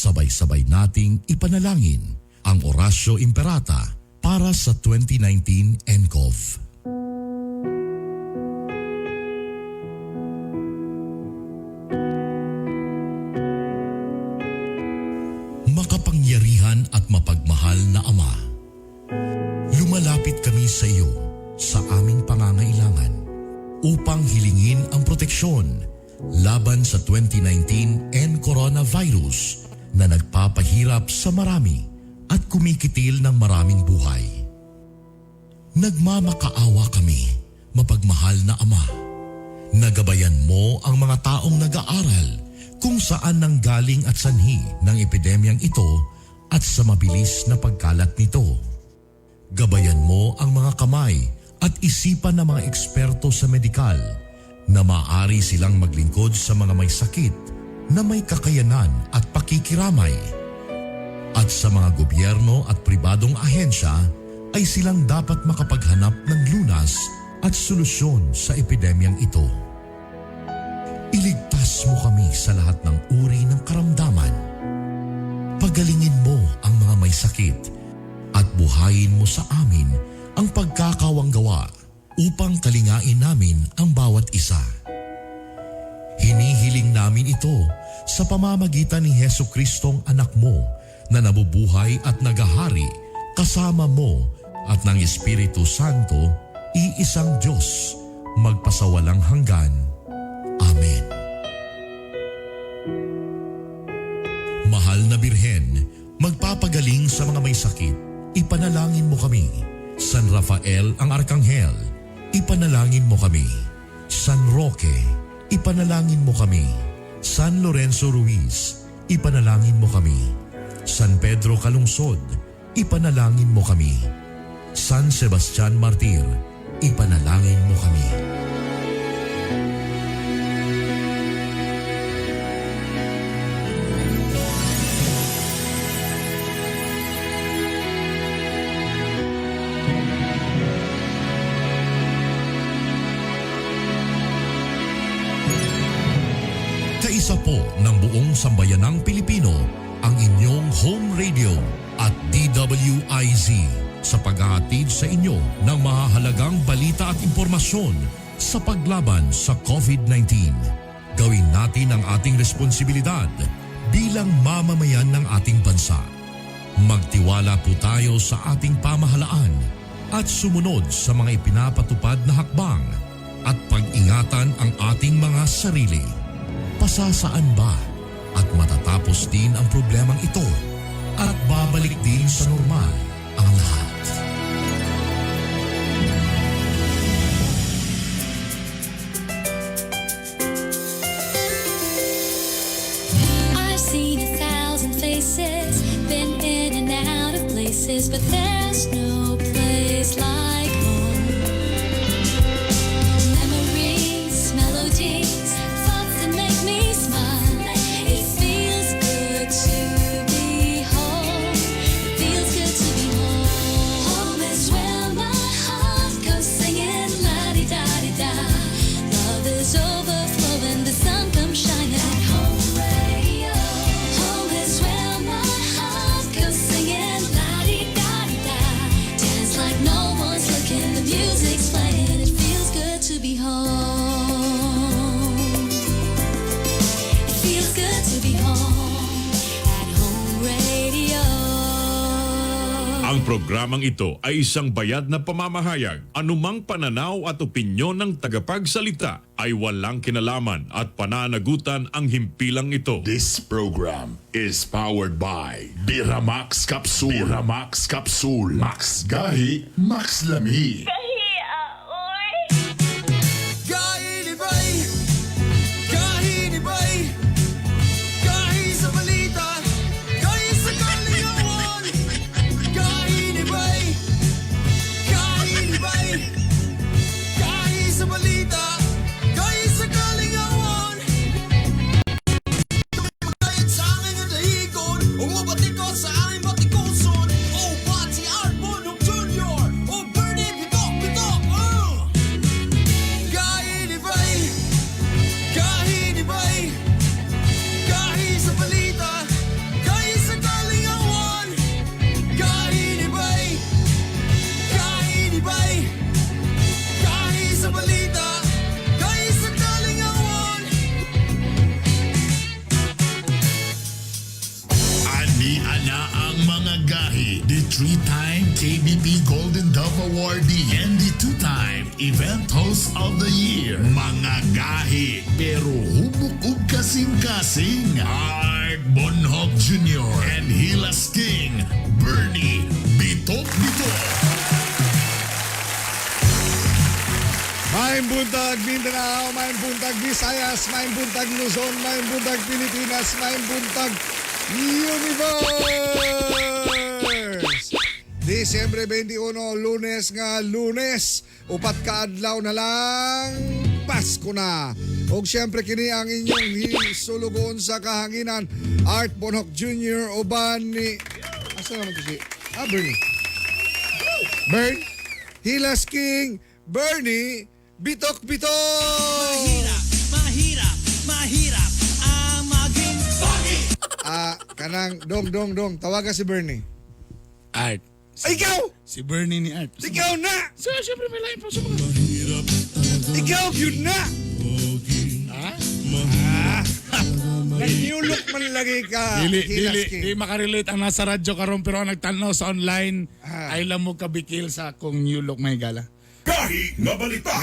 sabay-sabay nating ipanalangin ang Oratio Imperata para sa 2019 ENCOV. Makapangyarihan at mapagmahal na Ama, lumalapit kami sa iyo sa aming pangangailangan upang hilingin ang proteksyon laban sa 2019 and coronavirus na nagpapahirap sa marami at kumikitil ng maraming buhay. Nagmamakaawa kami, mapagmahal na Ama. Nagabayan mo ang mga taong nag-aaral kung saan nanggaling at sanhi ng epidemyang ito at sa mabilis na pagkalat nito. Gabayan mo ang mga kamay at isipan ng mga eksperto sa medikal na maaari silang maglingkod sa mga may sakit na may kakayanan at pakikiramay. At sa mga gobyerno at pribadong ahensya ay silang dapat makapaghanap ng lunas at solusyon sa epidemyang ito. Iligtas mo kami sa lahat ng uri ng karamdaman. Pagalingin mo ang mga may sakit at buhayin mo sa amin ang pagkakawanggawa upang kalingain namin ang bawat isa. Hinihiling namin ito sa pamamagitan ni Jesucristong anak mo na nabubuhay at nagahari kasama mo at ng Espiritu Santo, iisang Diyos, magpasawalang hanggan. Amen. Mahal na Birhen, magpapagaling sa mga may sakit, ipanalangin mo kami. San Rafael ang Arkanghel, ipanalangin mo kami. San Roque, ipanalangin mo kami. San Lorenzo Ruiz, ipanalangin mo kami. San Pedro Calungsod, ipanalangin mo kami. San Sebastian Martir, ipanalangin mo kami. Kaisa po ng buong sambayanang Pilipino ang inyong home radio at DWIZ sa paghahatid sa inyo ng mahahalagang balita at impormasyon sa paglaban sa COVID-19. Gawin natin ang ating responsibilidad bilang mamamayan ng ating bansa. Magtiwala po tayo sa ating pamahalaan at sumunod sa mga ipinapatupad na hakbang at pag-ingatan ang ating mga sarili. Pasasaan ba at matatapos din ang problemang ito at babalik din sa normal ang lahat? I've seen 1,000 faces, been in and out of places, but there's no place like home. Memories, melodies, thoughts that make me smile. It feels good to be home. It feels good to be home. Home is where my heart goes singing la-di-da-di-da. Love is overflowing, the sun comes shining. At home radio. Home is where my heart goes singing la-di-da-di-da. Dance like no one's looking, the music's playing. It feels good to be home. It feels good to be home. At home radio. Ang programang ito ay isang bayad na pamamahayag. Anumang pananaw at opinyon ng tagapagsalita ay walang kinalaman at pananagutan ang himpilang ito. This program is powered by Biramax Capsule. Biramax Capsule. Max Gahi, Max Lami. Gahi ni Bay, gahi ni Bay, gahi sa balita, gahi sa kaligawan. Gahi ni Bay, gahi ni Bay, gahi sa balita, gahi sa kaligawan. Magkayat sa akin at dahigon, umabati ko sa aking batikuson. O pati Arbon of Junior, o Bernie Bito, PNP Golden Dove Awardee and the two-time Event Host of the Year. Mga gahi pero hubog kasing-kasing. Art Bonhoc Jr. and Hilas King, Bernie Bitok-Bitok. Maayong buntag Mindanao, maayong buntag Visayas, maayong buntag Luzon, maayong buntag Pilipinas, maayong buntag Universe! Disyembre 21, Lunes nga Lunes, upat ka adlaw na lang, Pasko na. O siyempre kini ang inyong hisulugon sa kahanginan, Art Bonhoc Jr. uban ni... Asa naman ito si... Bernie. Bern, Hilas King, Bernie, Bitok-Bitok! Mahirap ang maging pogi. Kanang, dong, tawagan si Bernie. Art. Ikaw! Si Bernie ni Art. Ikaw na! So, syempre may lain pa sa mga... Ikaw yun na! Nag-new look man lagi ka, Dili Hilas King. makarelate ang nasa radyo karon pero ang nagtanaw sa online ay lang mo kabikil sa akong new look may gala. Gahi nga balita.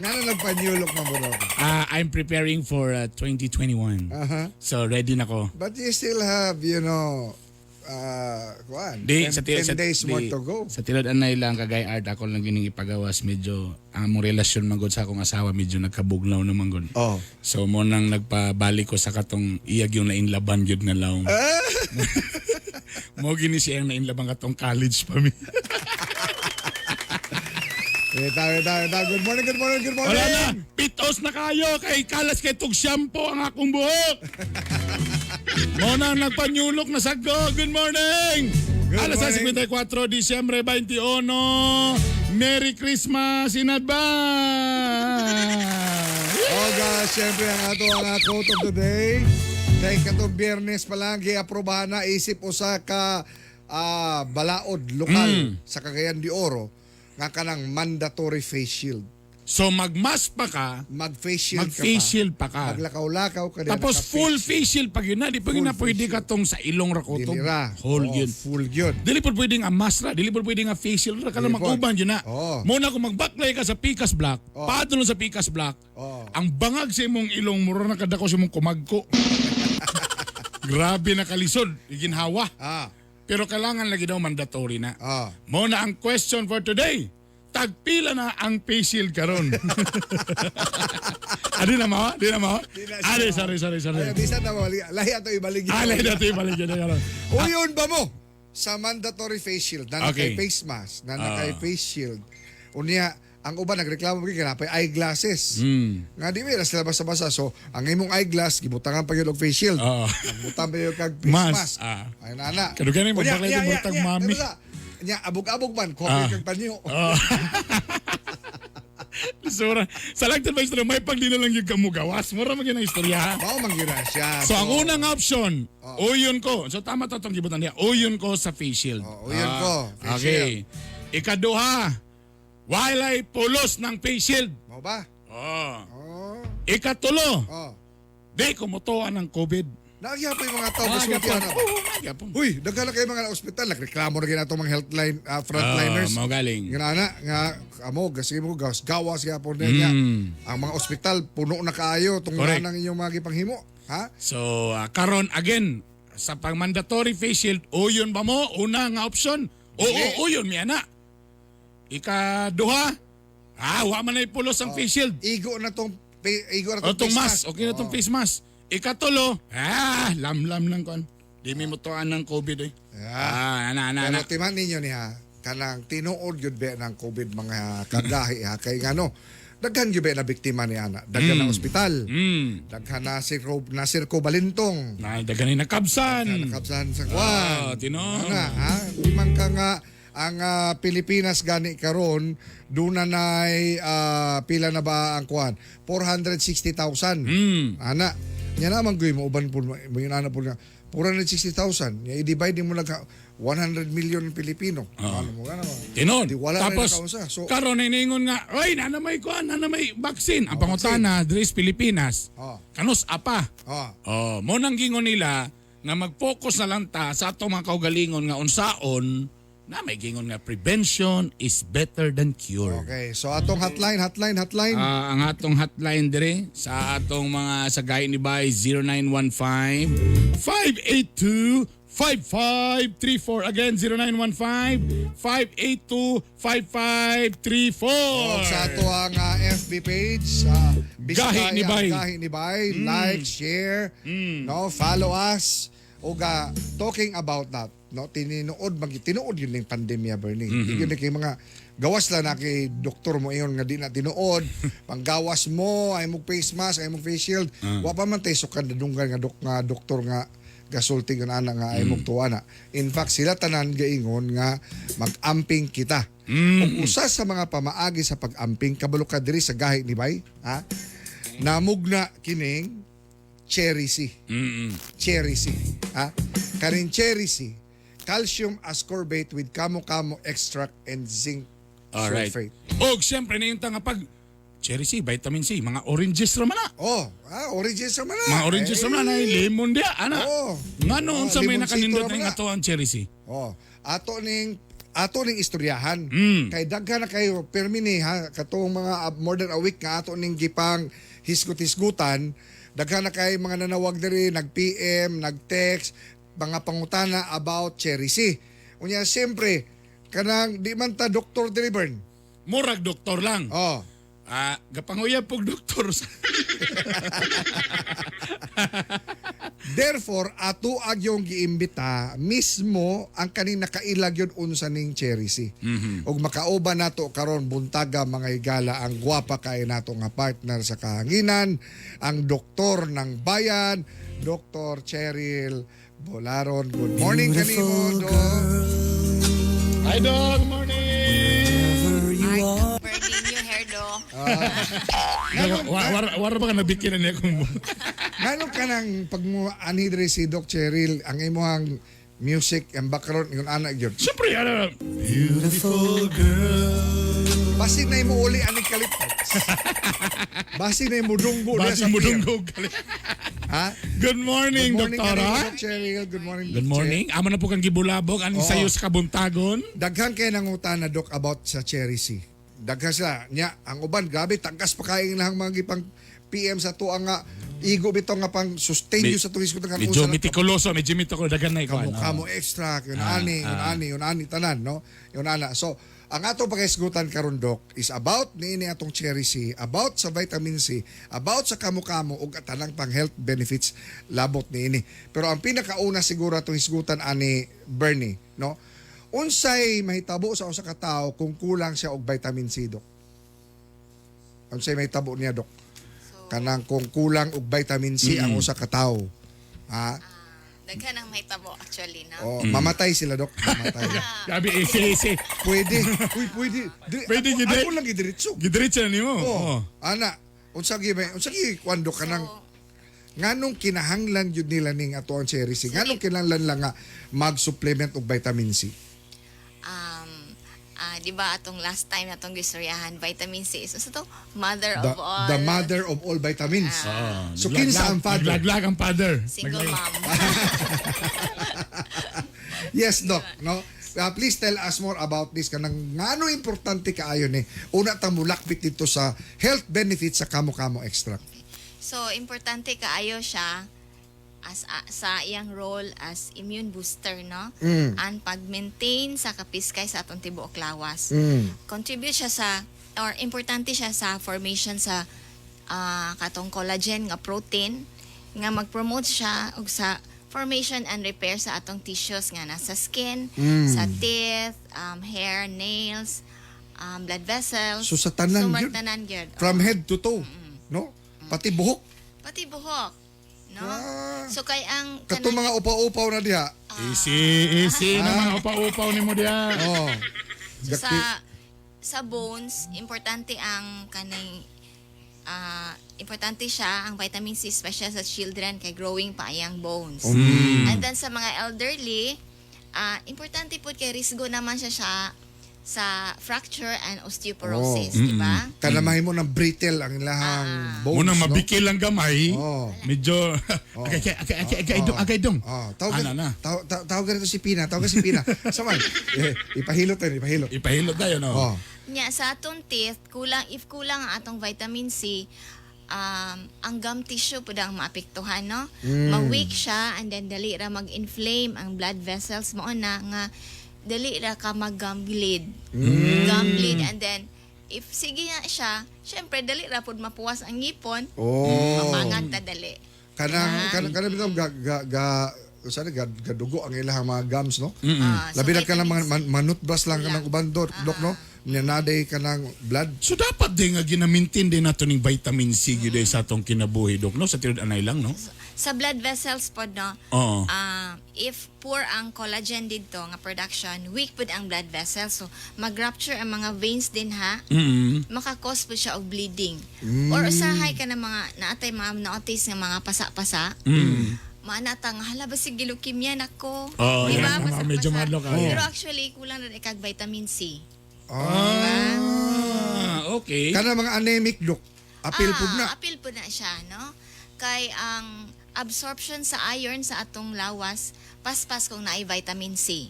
Ngano nagpa-new look man mo? I'm preparing for 2021. So ready na ko. But you still have, Di, 10 days more to go. Sa tilad anay lang kagay Art ako lang gining ipagawas medyo ang mong relasyon magod sa akong asawa medyo nagkabugnaw naman gud. Oh. So mo nang nagpabalik ko sa katong iyag yung nainlaban gyud nga laong. Mo gini siya ang nainlaban katong college pa mi. Good morning. Wala na, pitos na kayo kay kalas kay tug shampoo ang akong buhok. Mo na nagpanyulok na saggo. Good morning. Alas morning. 54 Disyembre 21. Merry Christmas in advance. Oh guys, syempre ang quote of the day. Kay katong Biyernes pa lang giaprobahan na isip usa ka balaod lokal sa Cagayan de Oro nga kanang mandatory face shield. So magmask pa ka, Mag-face shield mag-face ka shield pa pa. ka. Maglakaw-lakaw ka din. Tapos full face shield pag yun na. Di pa yun na Full pwede face ka tong sa ilong rakotong. Dilira. Whole Oo, yun. full yun. Dili po pwede nga mask ra. Dili po pwede nga face shield ra. Kala Dili po. mag-uban yun na. Oo. Muna kung mag-backlay ka sa Picas Block, paadulong sa Picas Block, Oo. ang bangag sa imong ilong, mura na kadako sa imong kumagko. Grabe na kalisod. Iginhawa. Pero kailangan lagi daw mandatory na. Muna ang question for today. Tagpila na ang face shield karon. Di na mo? Sorry. Ay, bisan na mawali. Lahi ato ibalik. Alay na ito ibalik yun. Uyon ba mo sa mandatory face shield na Okay. nakay face mask, na nakay face shield. Unya, ang uban nagreklamo kay kanapay eyeglasses. Nga di ba sila basa-basa. So, ang imong eyeglass gibutangan pa gyud og face shield. Oo. Ang butang pa gyud kag face Mask. mask. Ay nana. Kano ganing magbaklay din butang mami. Nya abog-abog man coffee kag panyo. Sura, sa lagtan ba istorya, may pagdila lang yung kamugawas. Mura man yun ang istorya. Mao man gyud na siya. So, ang unang option, uyon ko. So, tama to itong gibutan niya. Uyon ko sa face shield. uyon ko, face Okay. Ikaduha, walay pulos ng face shield. Mao ba? Ikatulo, Oh. di kumutuan ng COVID. Nagyapon yung mga tao kasultihan na. Nagyapon. Uy, daghan na kayo mga ospital. Nagreklamo na gina mga healthline frontliners. Mao galing. Nga amo, kasi mo gawas yapon na niya. Ang mga ospital puno na kaayo tong Correct. nang inyong mga gipanghimo. Ha? So, karon again, sa pang-mandatory face shield, uyon ba mo? Una nga option. Oo, uyon, miya na. Ikaduha, wa man na ipulos ang face shield. Igo na tong O itong mask, okay na itong face mask. Ikatulo, lamlam lang kon. Di mi mutuan ng COVID eh. Pero timan ninyo niya, kanang tinuod yun ba ng COVID mga kagahi ha. Kay ngano, daghan yun ba na biktima ni Ana. Daghan na ospital. Daghan na Sirko Balintong. Daganin na kabsan. Nakapsahan sa kwan. Tino. Nga, ha? Di man ka nga ang Pilipinas gani karon duna nay pila na ba ang kwan 460,000 ana nya naman goy mo uban po mo yun ana po nga 460,000 nya i-divide mo lang 100 million Pilipino ano mo gana mo Tinon. Di wala Tapos, rin nakausa. So, karon na iningon nga, oy, nana may kuan, nana may vaccine. Ang pangutana, Dres Pilipinas, kanus apa. Mo nang gingon nila, nga mag-focus na lang ta sa atong mga kaugalingon nga unsaon na may gingon nga prevention is better than cure. Okay, so atong hotline. Ang atong hotline dire sa atong mga sagay ni Bay 0915 582 5534. Again, 0915-582-5534. Sa ato ang FB page, Gahi ni Bay. Gahi ni Bay. Like, share, no, follow us. Uga, talking about that, no, tinuod yun yung pandemya, Bernie. Yun kay mga gawas lang na kay doktor mo iyon nga di na tinuod. Panggawas mo, ay mo face mask, ay mo face shield. Wa pa man tayo sukan na dunggan nga doktor nga gasulti nga ana nga ay mugtuana. In fact, sila tanan gaingon nga mag-amping kita. Ug usa sa mga pamaagi sa pag-amping kabalo ka diri sa gahi ni Bay, ha? Namugna kining cherry C. Cherry C, ha? Kaning cherry C, calcium ascorbate with kamo-kamo extract and zinc Alright. sulfate. Og siyempre na yung tanga pag cherry C, vitamin C, mga oranges raman na. Oranges naman na. Mga oranges raman na, lemon dia, ana. Nga noon sa may limoncito nakanindot raman ng na. ato ang cherry C. Ato ning istoryahan. Kay daghan na kayo permini ha katong mga more than a week nga ato ning gipang hisgot-hisgutan, daghan na kay mga nanawag diri, nag-PM, nag-text, mga pangutana about cherry C. Unya siyempre kanang di man ta doktor diri Bern. Murag doktor lang. Gapanguyab pog doktor. Therefore, ato agyong giimbita mismo ang kaning nakailag yun unsa ning cherry C. Ug makauban nato karon buntaga mga higala ang gwapa kay nato nga partner sa kahanginan, ang doktor ng bayan, Dr. Cheryl Bolaron. Good morning kanimo, Doc. Hi, Doc. Good morning. Burning your hair, do. Wara ba ka nabikinan niya kung Ngano ka nang pag mo anhidre si Doc Cheryl ang imong music and background yung anak yun. siyempre, ano, Basi na mo uli aning kalipat. Basi na mo dunggo na basi sa mo pier. dunggog. Ha? Good morning, Good morning, doktora. Doc Cheryl. Good morning. Good Doc morning. Amo na po kang gibulabog. Anong Oo. sayo sa kabuntagon? Daghan kay nangutan na Doc about sa cherry C. Daghan sila nya ang uban grabe tangkas pa kaing lang mga gipang PM sa tuang nga igo bitaw nga pang sustain you sa turismo nga Medyo mitikuloso, medyo mitikuloso. Dagan na ikaw. kamo extra yun ani tanan no yun ana. So ang ato pagkaisgutan karon Doc is about niini atong cherry C, about sa vitamin C, about sa kamo-kamo ug tanang pang health benefits labot niini. Pero ang pinakauna siguro atong hisgutan ani Bernie, no? Unsay mahitabo sa usa ka tawo kung kulang siya og vitamin C, Doc? Unsay mahitabo niya, Doc? Kanang kung kulang og vitamin C ang usa ka tawo. Ha? Daghan ang mahitabo actually, no? Mamatay sila, Doc. Mamatay. Gabi, easy. Pwede. Uy, pwede. Pwede, gid. Ako lang gidiretso. Gidiretso na niyo. Ana, unsa gi kwando kanang nganong kinahanglan yun nila ning ato ang cherry C? Nganong kinahanglan lang nga mag-supplement og vitamin C? Di ba atong last time atong gistoryahan, vitamin C is to mother of all. The mother of all vitamins. So kinsa ang father? Naglaglag ang father. Single mom. Yes, Doc, no? Please tell us more about this kanang ngano importante kaayo ni. Una ta mulakbit dito sa health benefits sa kamo-kamo extract. So, importante kaayo siya sa iyang role as immune booster, no? And pag-maintain sa kapiskay sa atong tibuok lawas. Contribute siya or importante siya sa formation sa katong collagen nga protein nga mag-promote siya og sa formation and repair sa atong tissues nga nasa skin, sa teeth, hair, nails, blood vessels. So sa tanan Sumar yun? tanan gyud. From head to toe, no? Pati buhok. Pati buhok. No? So kay ang Kato mga upaw-upaw na diha. Easy na mga upaw-upaw ni mo diya. Oh. So, sa bones, importante ang kanay importante siya ang vitamin C especially sa children kay growing pa ayang bones. And then sa mga elderly, importante po kay risgo naman siya sa fracture and osteoporosis, di ba? Kanamahin mo ng brittle ang ilahang bones, Munang no? mabikil ang gamay, Oo. medyo agay dong. Tawag ganito si Pina. Saman, ipahilot tayo, ipahilot. Ipahilot tayo, no? Oh. Nya sa atong teeth, if kulang ang atong vitamin C, ang gum tissue pud ang maapektuhan, no? Ma-weak siya and then dali ra mag-inflame ang blood vessels mo na nga dali ra ka mag-gum bleed. Gum bleed and then if sige na siya, syempre dali ra pud mapuwas ang ngipon. Mapangan ta dali. Kanang gadugo ang ilahang mga gums, no? So Labi na ka ng vitamin mga C. manutbas lang ka ng uban, dok, no? Nanaday ka ng blood. So dapat din nga ginamintin din nato ning vitamin C gyud sa atong kinabuhi, Dok, no? Sa tinud anay lang, no? Sa blood vessels pod, no? Oo. If poor ang collagen dito nga production, weak pud ang blood vessels. So mag-rupture ang mga veins din ha. Maka-cause po siya og bleeding. Or usahay ka ng mga naatay mga notice nga mga pasa-pasa. Maanata nga hala basig leukemia nako. Oo, Di ba? yan, Pasa-pasa. medyo madlo ka. Pero actually kulang na kag vitamin C. Okay. Kana mga anemic, dok. Apil pud na. Apil po na siya, no? Kay ang absorption sa iron sa atong lawas, paspas kung naay vitamin C.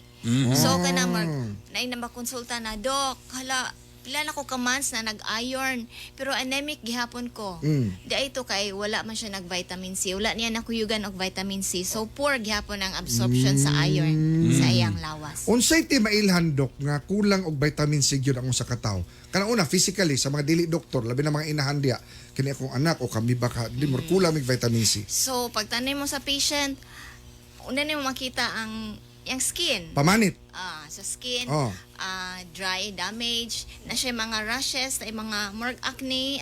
So, kanang naay na makonsulta na, Dok, hala, pila na ko ka months na nag-iron, pero anemic gihapon ko. Di ito kay wala man siya nag-vitamin C. Wala niya nakuyugan og vitamin C. So, poor gihapon ang absorption sa iron sa iyang lawas. Unsay ti mailhan, dok, nga kulang og vitamin C gyud ang usa ka tawo. Kanang una physically sa mga dili doktor, labi na mga inahan diya, kini akong anak o kami baka di mo kulang mig vitamin C. So, pagtanay mo sa patient, una nimo makita ang skin. Pamanit. Sa skin, Oh. dry, damage, na siya mga rashes, na mga more acne.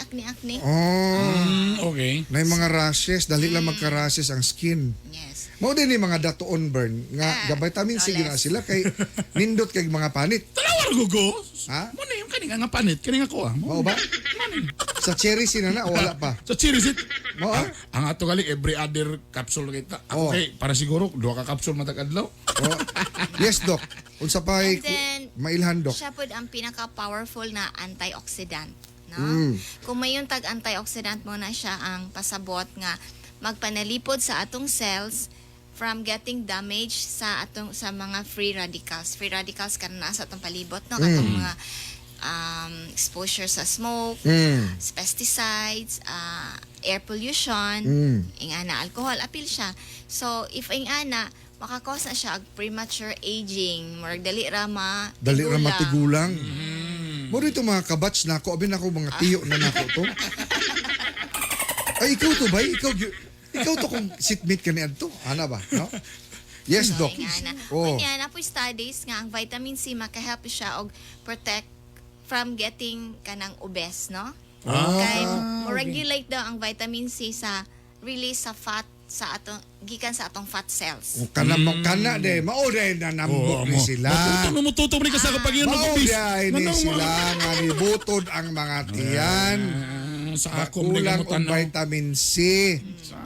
Okay. Na mga rashes, dali lang magka-rashes ang skin. Yes. Mao din ni mga daton burn nga ga vitamin C gyud na sila kay nindot kay mga panit. Talawar gugo. Ha? Mo na yung kaninga nga panit, kaninga ko ah. Mao ba? Sa cherry sinana o wala pa. So cheers it. Mo ah? Ang ato gali every other capsule kita. Oh. Okay, para siguro duha ka capsule matag adlaw. Oh. Yes, dok. Unsa pa And then, mailhan, dok? siya po ang pinaka-powerful na antioxidant. No? Kung mayong tag-antioxidant mo na siya ang pasabot nga magpanalipod sa atong cells from getting damage sa mga free radicals. Free radicals ka na sa atong palibot, no? Katong mga exposure sa smoke, pesticides, air pollution, ingana alcohol, apil siya. So, if ingana, makakos na siya og premature aging, murag dali ra matigulang. Mo dito mga kabats na ako, abin ako mga tiyo na nako to. Ay, ikaw to ba? Ikaw to kung sitmate ka ni adto. Ana ba? No? Yes, dok. Ingana. Oh. Unya na po studies nga ang vitamin C makahelp siya og protect from getting kanang obese, no? Kay mo regulate daw ang vitamin C sa release sa fat sa atong gikan sa atong fat cells. Kana de, mao de na nambok ni sila. Mututong ni ka sa kapag yun Mao mag-obis. de ni sila nga nibutod ang mga tiyan. Sa ako mo Kulang og tanaw. vitamin C.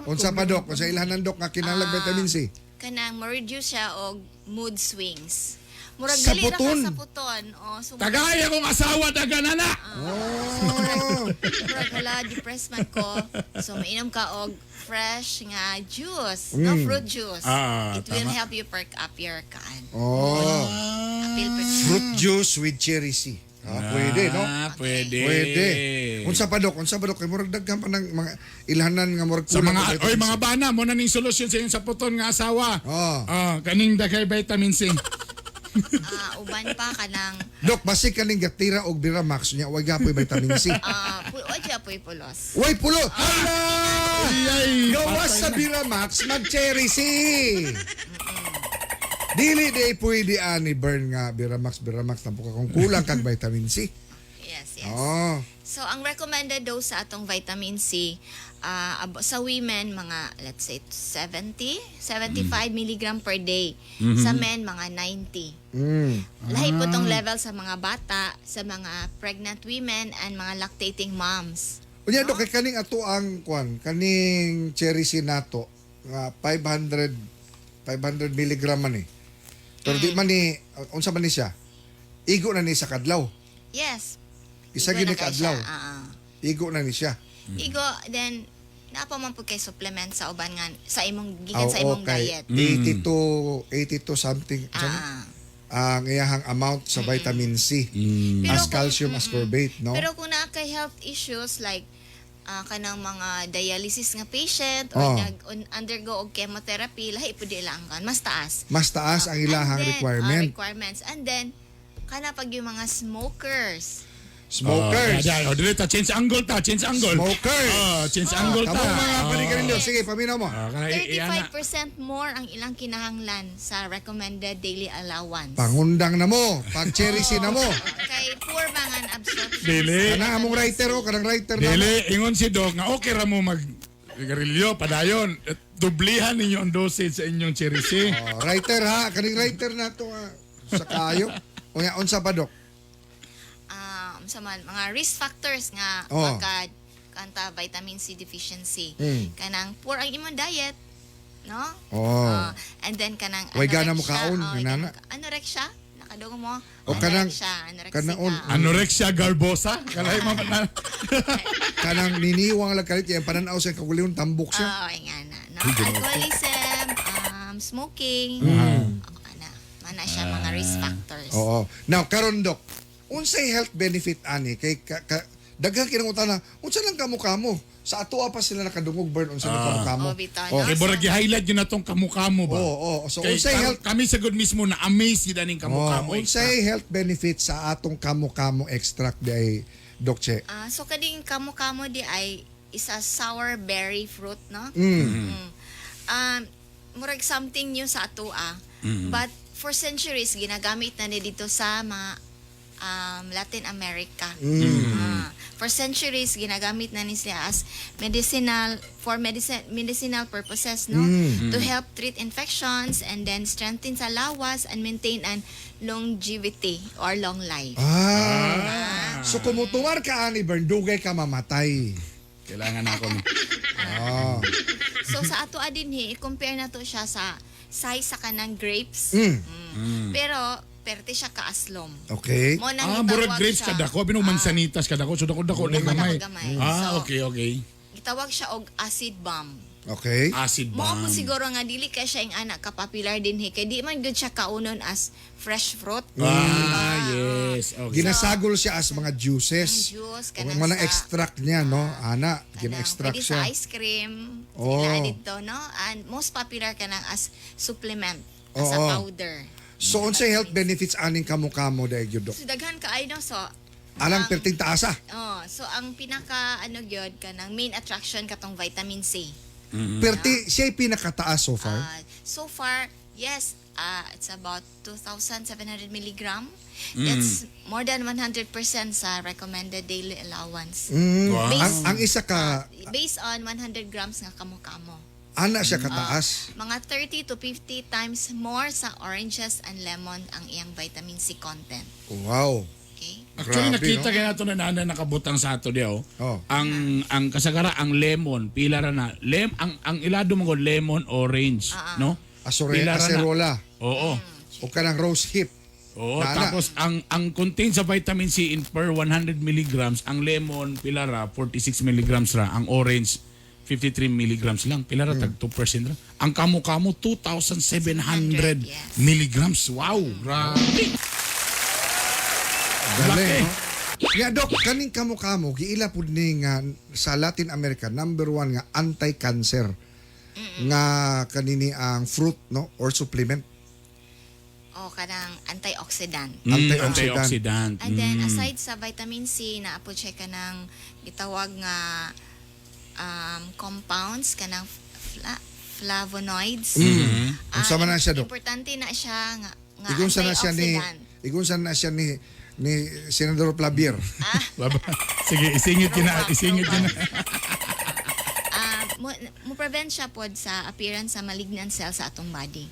Unsa pa, dok? Unsa ilhanan, dok, nga kinahanglan vitamin C? Kanang ma-reduce siya og mood swings. Murag Sa dali ra ka puton? sa puton. O, so, Kagaya kong asawa taganana. murag wala depressed man ko. So mainom ka og fresh nga juice, no fruit juice. It will help you perk up your kaan. Apil per Fruit juice with cherry C. Pwede, no? Pwede. Pwede. Unsa pa, dok? Kay murag daghan pa ng mga ilhanan nga murag Sa kulang og mga vitamin C. mga bana mo na ning solusyon sa iyong sa puton nga asawa. Kaning daghay vitamin C. uban pa kanang Dok, basig kaning gatira og Biramax nya way gapoy vitamin C. oja po'y pulos. Way pulo. Hala! Ay, Gawas sa Biramax mag cherry C. Dili day pwede ani burn nga Biramax na po kung kulang kag vitamin C. Yes. Oh. So ang recommended dose sa atong vitamin C sa women mga let's say 75 milligram per day. Sa men mga 90. Lahi po tong level sa mga bata, sa mga pregnant women and mga lactating moms. Unya, dok, kay kaning ato ang kaning cherry C nato nga 500 milligram man eh. Pero di man ni unsa man ni siya? Igo na ni sa kadlaw. Yes. Isa Igo gini na kay kadlaw. siya, Igo na ni siya. Igo, then napa man po kay supplement sa uban nga sa imong gikan sa imong okay. diet. 82 something. Ang iyahang amount sa vitamin C. Pero As kung- calcium, ascorbate, no? Pero kung na kay health issues like kanang mga dialysis nga patient Oh. or undergo og chemotherapy, lahi pud ilangan mas taas. Mas taas ang ilahang And then, requirements. And then kana pag yung mga smokers. Smokers. Dili ta change angle ta, change angle. Smokers. Change angle ta. Tamo mga panigarilyo. Sige, paminaw mo. Kana 35% more ang ilang kinahanglan sa recommended daily allowance. Pangundang na mo. Pag-cherry na mo. Kay poor mangan absorption. Dili. Kanang among writer o, kanang writer na mo. Dili, ingon si Doc nga okay ra mo mag garilyo padayon. Dublihan ninyo ang dosage sa inyong cherry C. Writer ha. Kaning writer na to sa kayo. Unya, unsa pa, Dok? Sa mga risk factors nga Oh. pagka kanta vitamin C deficiency. Kanang poor ang imong diet, no? Oh. And then kanang Way gana mo anorexia. kaon, Oh, inana. anorexia, nakadugo mo. O kanang- anorexia. kanang- Anorexia garbosa. Kalay mo na. Kanang niniwang lang kalit yung pananaw sa kagulihon tambok siya. Oo, ingana, no? Alcoholism, smoking. Mana siya mga risk factors. Oo. Now, karon Dok, unsay health benefit ani kay daghang kinangutana, unsa lang kamo sa atoa pa sila nakadungog burn unsa lang kamo. Oh, bitaw, Oh. no? Kay burag i-highlight yun na tong kamukamo ba? Oo. So, Kay unsay health kami sagod mismo na amaze yun aning kamukamo. unsay health benefit sa atong kamo extract day Dok Che? So kading kamo-kamo di ay isa sour berry fruit, no? Murag something new sa atua. But for centuries ginagamit na ni dito sa mga Latin America. For centuries ginagamit na ni siya as medicinal purposes, no? To help treat infections and then strengthen sa lawas and maintain an longevity or long life. So kumutuwar ka ani burn dugay ka mamatay. Kailangan ako ni. So sa ato adin i-compare na to siya sa size sa kanang grapes. Pero perte siya kaaslom. Okay. Mo nang Murag gitawag grapes siya- kada ko, binong mansanitas kada ko, so dako na gamay. Gamay. So, Okay. gitawag siya og acid bomb. Okay. Acid Mo bomb. ko siguro nga dili kay siya ing anak ka popular din kay di man gud siya kaunon as fresh fruit. Yes. Okay. Ginasagol siya as mga juices. Juice Kung kanang mga extract niya, no? Ana, kanang gina-extract pwede siya. sa ice cream. Oh. Sila dito, no? And most popular kanang as supplement, as a Oo. powder. So, unsay health benefits aning kamo dahil yun, Dok? So daghan ka ay no so Alang perting taasa. so ang pinaka gyud kanang main attraction katong vitamin C. Perti, siya'y pinakataas so far. So far, yes, it's about 2,700 milligram. It's more than 100% sa recommended daily allowance. Wow. Based, Ang isa ka, based on 100 grams nga kamo-kamo. ana siya kataas. Mga 30 to 50 times more sa oranges and lemon ang iyang vitamin C content. Wow. Okay? Actually, Grabe, nakita no? kaya ito na nana nakabutang sa ato diyo. Oh. Ang kasagara, ang lemon, pila ra na. Ang ilado mo ko, lemon, orange. No? Pila ra na. Acerola. Oo. O kanang rose hip. Oo, Nana. tapos ang contain sa vitamin C in per 100 milligrams, ang lemon, pila ra, 46 milligrams ra. Ang orange, 53 milligrams lang. Pila ra, tag 2% ra. Ang kamo-kamo, 2,700 yes. milligrams. Wow, grabe. Galing, Laki. no? Ya, Dok, kaning kamo giila pud ni nga sa Latin America, number 1 nga anti-cancer. Nga kanini ang fruit, no? Or supplement. O kanang antioxidant. Antioxidant. And then aside sa vitamin C na apo siya kanang gitawag nga compounds kanang flavonoids. Unsa man na siya, Dok? Importante na siya nga Igunsa na siya ni Senador Plabier. Sige, isingit yun na. Mo prevent siya pod sa appearance sa malignant cells sa atong body.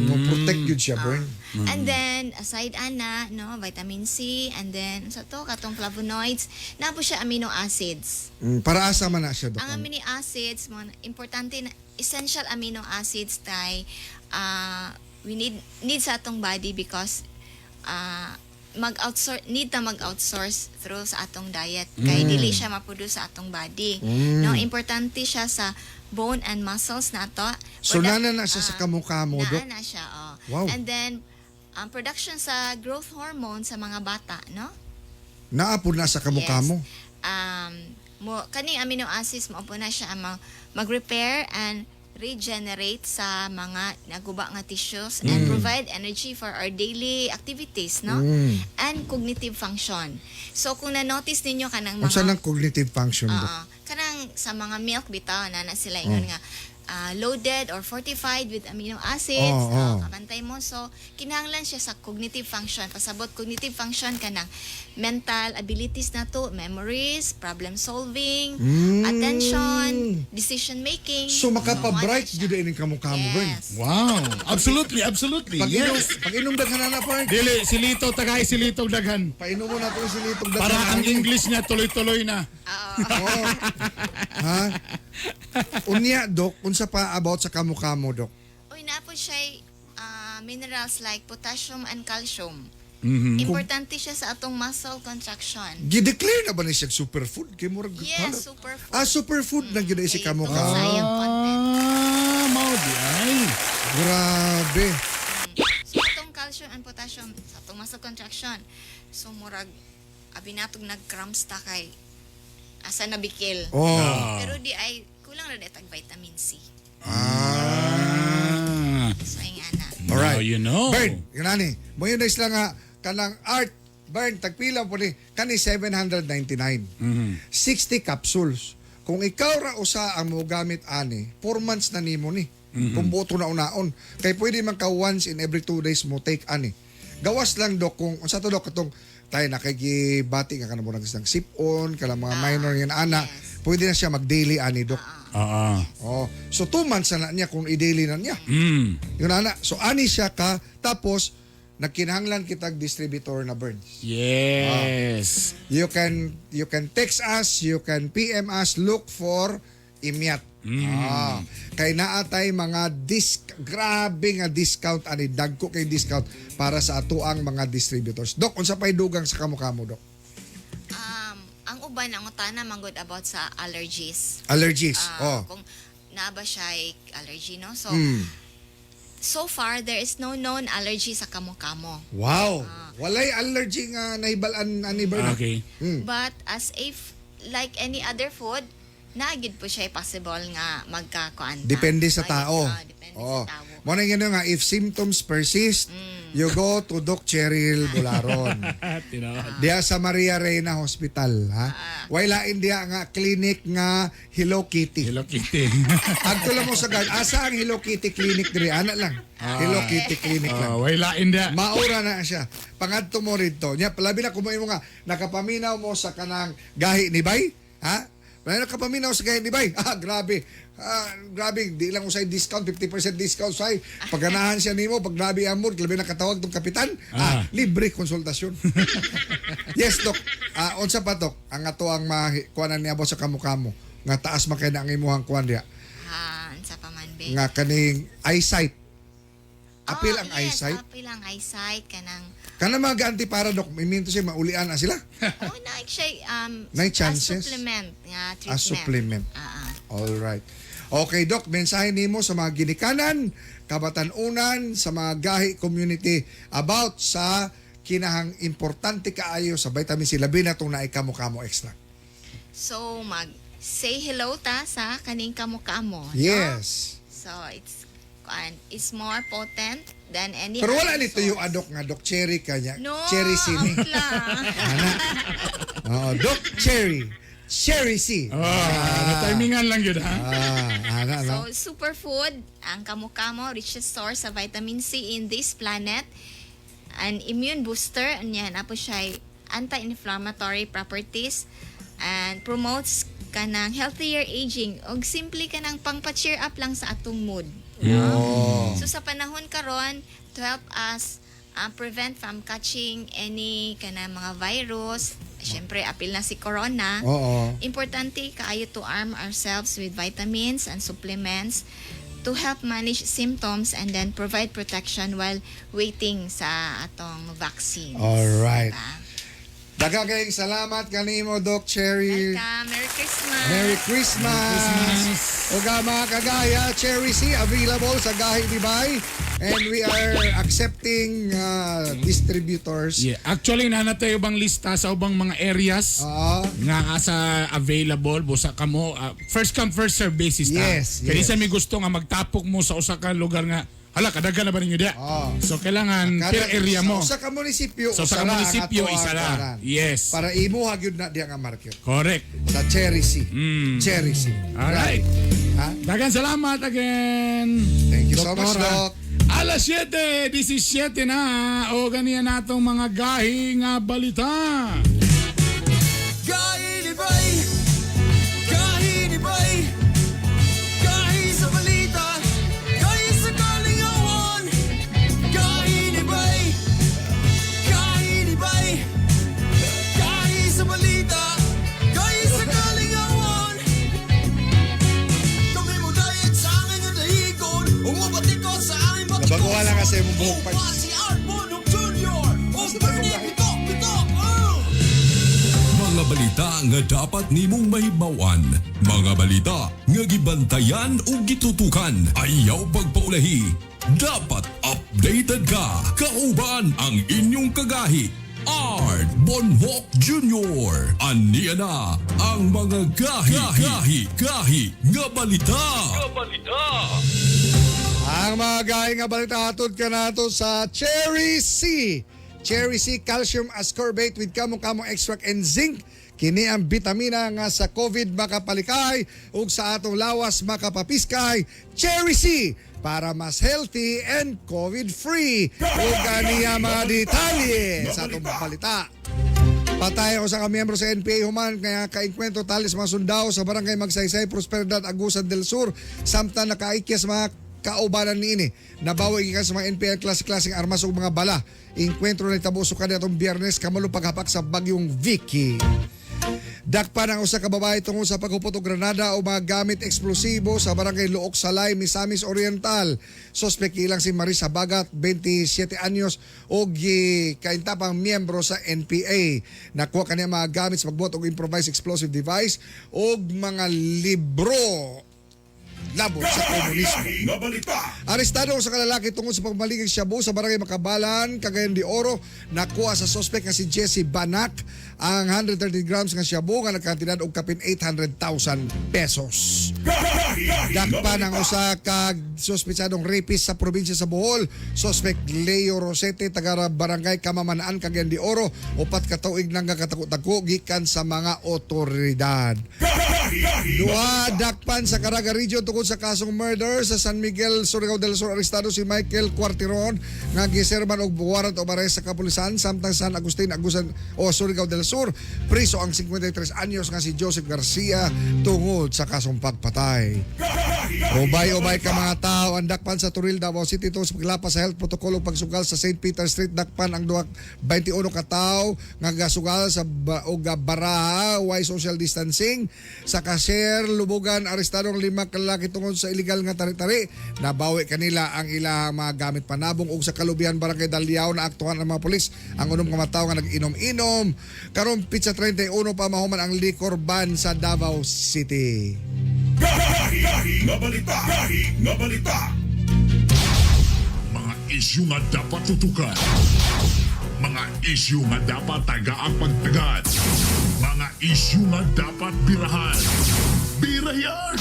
Mo protect yun siya, burn. And then aside ana no vitamin C and then sa to katong flavonoids na po siya amino acids. Para asa man na siya, Dok? Ang amino acids mo importante na essential amino acids tay we need sa atong body because mag-outsource through sa atong diet kay dili siya maproduce sa atong body. No, importante siya sa bone and muscles nato. So nana na siya sa kamukha mo, Dok? Na siya, oh. Wow. And then production sa growth hormone sa mga bata, no? Naapod na sa kamukha mo. Kaning amino acids mo po na siya ang mag-repair and regenerate sa mga naguba nga tissues and provide energy for our daily activities, no? And cognitive function. So kung na-notice ninyo kanang Unsa mga nang cognitive function, Dok? kanang sa mga milk bitaw na sila ingon nga loaded or fortified with amino acids, kabantay mo. So, kinahanglan siya sa cognitive function. Pasabot cognitive function kanang mental abilities na to, memories, problem solving, attention, decision making. So makapabright Ano gyud ini kamukha mo, Bern. Yes. Wow. Absolutely. Pag inom daghan na pa. Dili, silito, tagay silitog daghan. Painom mo na to silitog daghan. Para ang English niya tuloy-tuloy na. Oo. Ha? Unya, Dok, unsa pa about sa kamukha mo, Dok? Uy, napo siya minerals like potassium and calcium. Mhm. Importante siya sa atong muscle contraction. Gideclare na ba ni siya superfood? Kay murag Yes, superfood. superfood na gyud si Kay kamukha. itong sayang content. Mao di ay. Grabe. So, itong calcium and potassium sa itong muscle contraction. So, murag, abinatog nag-cramps ta kay asa nabikil. Oh. Pero di ay, kulang rin itag vitamin C. So, yung ana. Now Alright. you know. Bern, ganani. Mo yun na isla nga kanang art. Bern, tagpila po ni kani 799. 60 capsules. Kung ikaw ra usa ang mo gamit ani, 4 months na nimo ni. Kung buto na unaon. Kay pwede man ka once in every 2 days mo take ani. Gawas lang, Dok, kung unsa to, Dok, katong tayo nakikibati nga kanang murag isang sip-on, kanang mga minor yan ana, yes. pwede na siya mag-daily ani, Dok. Oh, so 2 months na niya kung i-daily na niya. Yun ana. So ani siya ka, tapos nagkinahanglan kitag distributor na Burns. Yes. You can text us, you can PM us, look for Imyat. Kay naatay mga grabe nga discount ani, dagko kay discount para sa atuang mga distributors. Dok, unsa pay dugang sa kamukha mo, Dok? Ang uban, ang utana manggod about sa allergies. Allergies. Kung naaba siya ay allergy, no? So, so far, there is no known allergy sa kamukamo. Wow. Walay allergy nga nahibalan ani Bernard. Okay. But as if, like any other food, nagid po siya possible nga magkakuan. Depende sa tao. Depende Oo. sa tao. Mo na nga nga, if symptoms persist, you go to Doc Cheryl Bularon. Diya sa Maria Reina Hospital, ha? Wailain diya nga clinic nga Hello Kitty. Hello Kitty. Agto lang mo sa guard. Asa ang Hello Kitty clinic diri? Ana lang. Hello Kitty clinic lang. Wala inda. Maura na siya. Pangadto mo rito. Nya palabi na kumain mo nga nakapaminaw mo sa kanang gahi ni Bay, ha? Nakapaminaw sa gahi ni Bay. Grabe. Grabe, di lang usay discount, 50% discount usay. Pag ganahan siya nimo, pag grabe amor, labi na katawag tong kapitan, libre konsultasyon. Yes, Dok. Unsa pa, Dok? Ang ato ang kuanan niya sa kamukha mo. Nga taas man kay na ang imuhang kuan diya. Unsa pa man, be? Nga kaning eyesight. Apil ang yes, eyesight. apil ang eyesight, kanang Kana mga gaanti para, Dok, may minto siya maulian na sila. na siya May chances? as supplement nga treatment. As supplement. All right. Okay, Dok, mensahe nimo sa mga ginikanan, kabatan-unan, sa mga gahi community about sa kinahang importante kaayo sa vitamin C, labi na itong naikamo-kamo extra. So say hello ta sa kaning kamukamo. Yes. No? So it's more potent than any Pero wala other nito yung source. adok nga, Doc Cherry kanya. No, Cherry C ni. outla. Doc Cherry. Cherry C. Natimingan lang yun, ha? Ana, no? So, superfood, ang kamukamo, richest source sa vitamin C in this planet. An immune booster, yan, apo siya anti-inflammatory properties and promotes kanang healthier aging og simple kanang pangpa-cheer up lang sa atong mood. So, sa panahon karon to help us prevent from catching any kanang mga virus, syempre apil na si corona. Oo. Importante kaayo to arm ourselves with vitamins and supplements to help manage symptoms and then provide protection while waiting sa atong vaccine. Alright. Daghang salamat kanimo Doc Cherry. Welcome. Merry Christmas. Merry Christmas. O nga mga kagaya, Cherry C available sa Gahi Dibay. And we are accepting distributors. Yeah. Actually, nanatay ubang lista sa ubang mga areas nga asa available. Busa ka mo. First come, first serve basis. Yes, Kaya yes. isa may gusto nga magtapok mo sa usa ka lugar nga, hala, kadagan na ba ninyo dia? So, kailangan per area mo. Sa ka munisipyo, So, sa munisipyo, isa na. Yes. Para imo hagyud na diya nga market. Correct. Sa Cherry C. Cherry C. Alright. Ha? Dagan salamat again. Thank you so much, Doktora. Doc. Alas 7:17 na. O ganiyan natong mga gahi nga balita. Gahi ni Bay! Gahi ni Bay! Gahi sa balita! Gahi sa kalingawan! Gahi ni Bay! Gahi ni Bay! Gahi sa balita! Gahi sa kalingawan! Kami mo dahil sa akin ang dahigon, umabati ko sa aking batikos. Nabaguhan lang kasi yung buhok pa. Upa si Art Bonhoff Jr. O Bernie Pitok-Pitok! Mga balita nga dapat nimong mahibawan. Mga balita nga gibantayan o gitutukan. Ayaw pagpaulahi. Dapat updated ka. Kauban ang inyong kagahi. Art Bonhoff Jr. Aniya na ang mga gahi nga balita. Ang mga gahi nga balita hatod ka nato sa Cherry C. Cherry C calcium ascorbate with kamong extract and zinc. Kini ang bitamina nga sa COVID makapalikay ug sa atong lawas makapapiskay. Cherry C para mas healthy and COVID-free. Ug ganiya mga detalye sa atong balita. Patay ako sa kamiyembro sa NPA Human kaya kainkwento talis mga sundao sa barangay Magsaysay, Prosperidad, Agusan del Sur. Samtang nakaikyas mga kaubanan niini. Nabawi gikan sa mga NPA klase-klaseng armas ug mga bala. Inkwentro na itabuso kanila itong Biyernes kamalo paghapak sa bagyong Vicky. Dakpan ang usa ka babae tungod sa paghupot og granada o mga gamit eksplosibo sa barangay Luok Salay, Misamis Oriental. Suspek ilang si Marisa Bagat, 27 anyos og kaintapang miyembro sa NPA. Nakuha kaniya mga gamit sa pagbuhat og improvised explosive device og mga libro labot sa komunismo. Arestado sa kalalaki tungod sa pagmaligig shabu sa barangay Makabalan, Cagayan de Oro. Nakuha sa suspect nga si Jesse Banak ang 130 grams nga shabu nga nagkantidad og kapin 800,000 pesos. Dakpan ang usa ka suspetsadong rapist sa probinsya sa Bohol. Suspect Leo Rosete, taga barangay Kamamanaan, Cagayan de Oro. Upat ka tuig nang kakatako gikan sa mga otoridad. Duha dakpan sa Caraga Region tungkol sa kasong murder sa San Miguel, Surigao del Sur. Arestado si Michael Cuartiron nga giserman og warrant of arrest sa kapulisan. Samtang San Agustin, Agusan o Surigao del Sur, priso ang 53 anyos nga si Joseph Garcia tungod sa kasong pagpatay. Ubay-ubay ka mga tao ang dakpan sa Turil, Davao City tungkol sa paglapas sa health protocol o pagsugal sa St. Peter Street. Dakpan ang 21 ka tao nga gasugal sa baraha, why social distancing. Sa Kasher, Lubugan, arestadong 5 kalaki tungod sa illegal nga tari-tari. Nabawi kanila ang ilang mga gamit panabong ug sa Kalubian, Barangay Daliao na aktuhan ng mga pulis ang unom nga mataw nga nag-inom-inom. Karon pizza 31 pa mahuman ang liquor ban sa Davao City. Gahi nga balita. Mga isyu nga dapat tutukan. Mga isyu nga dapat tagaang pagtagad. Mga isyu nga dapat birahan. Birayan!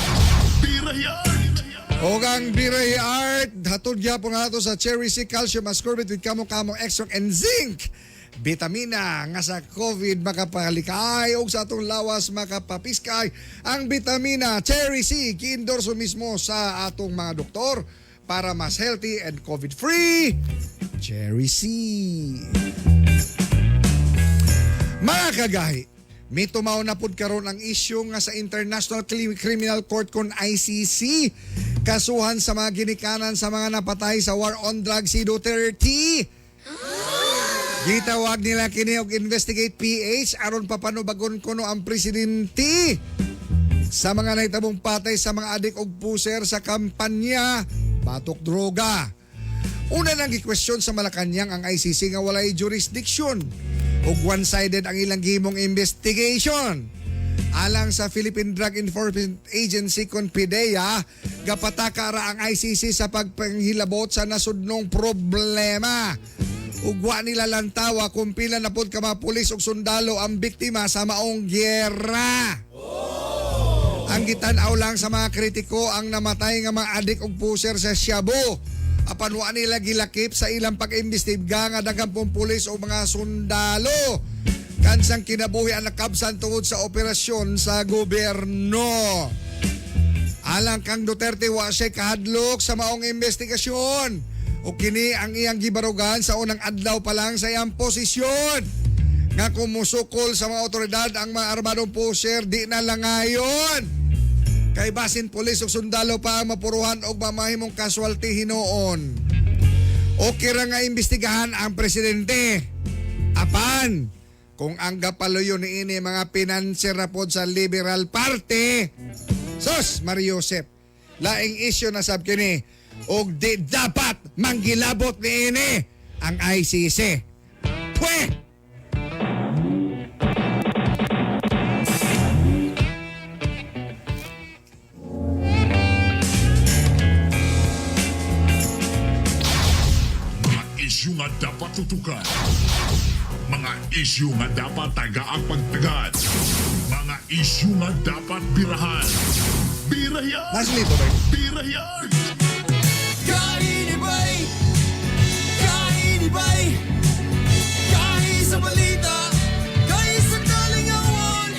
O ang Biray Art, hatod gyapon nato sa Cherry C calcium ascorbate with kamong extract and zinc. Bitamina nga sa COVID makapalikay o sa atong lawas makapapiskay. Ang bitamina Cherry C kiendorso mismo sa atong mga doktor para mas healthy and COVID-free. Cherry C. Mga kagahi, may tumaw na pud karon ang isyu nga sa International Criminal Court kon ICC. Kasuhan sa mga ginikanan sa mga napatay sa war on drugs si Duterte. Gitawag nila kini og investigate PH aron papanubagon kuno ang presidente. sa mga nahitabong patay sa mga adik og puser sa kampanya Batok Droga. Una nang gikwestiyon sa Malacañang ang ICC nga walay jurisdiction ug one-sided ang ilang gihimong investigation. Alang sa Philippine Drug Enforcement Agency PDEA, gapataka ra ang ICC sa pagpanghilabot sa nasudnong problema. Ugwa nila lantawa kung pila na pod ka mga pulis ug sundalo ang biktima sa maong gyera. Ang gitanaw lang sa mga kritiko ang namatay nga mga adik ug puser sa Shabu. Apan wa nila gilakip sa ilang pag-imbestiga nga daghang pong pulis o mga sundalo kansang kinabuhi ang nakabsan tungod sa operasyon sa gobyerno. Alang kang Duterte wa siya kahadlok sa maong investigasyon o kini ang iyang gibarugan sa unang adlaw pa lang sa iyang posisyon nga kumusukol sa mga otoridad ang mga armadong puser di na langayon. Kay basin pulis o sundalo pa ang mapuruhan o mamahimong casualty hinoon. Okay ra nga imbestigahan ang presidente. Apan, kung ang gapaluyo ni ini mga pinanser na pod sa Liberal Party, sus, Mario Josep, laing isyo na sab kini og di dapat manggilabot ni ini ang ICC. Pwe! Isyu nga dapat tutukan. Mga isyu nga dapat tagaang pagtagad. Mga isyu nga dapat birahan. Birayan! Nasaan ito, Bert? Birayan! Kainibay! Kainibay! Kahi sa balita! Kahi sa kalingawan!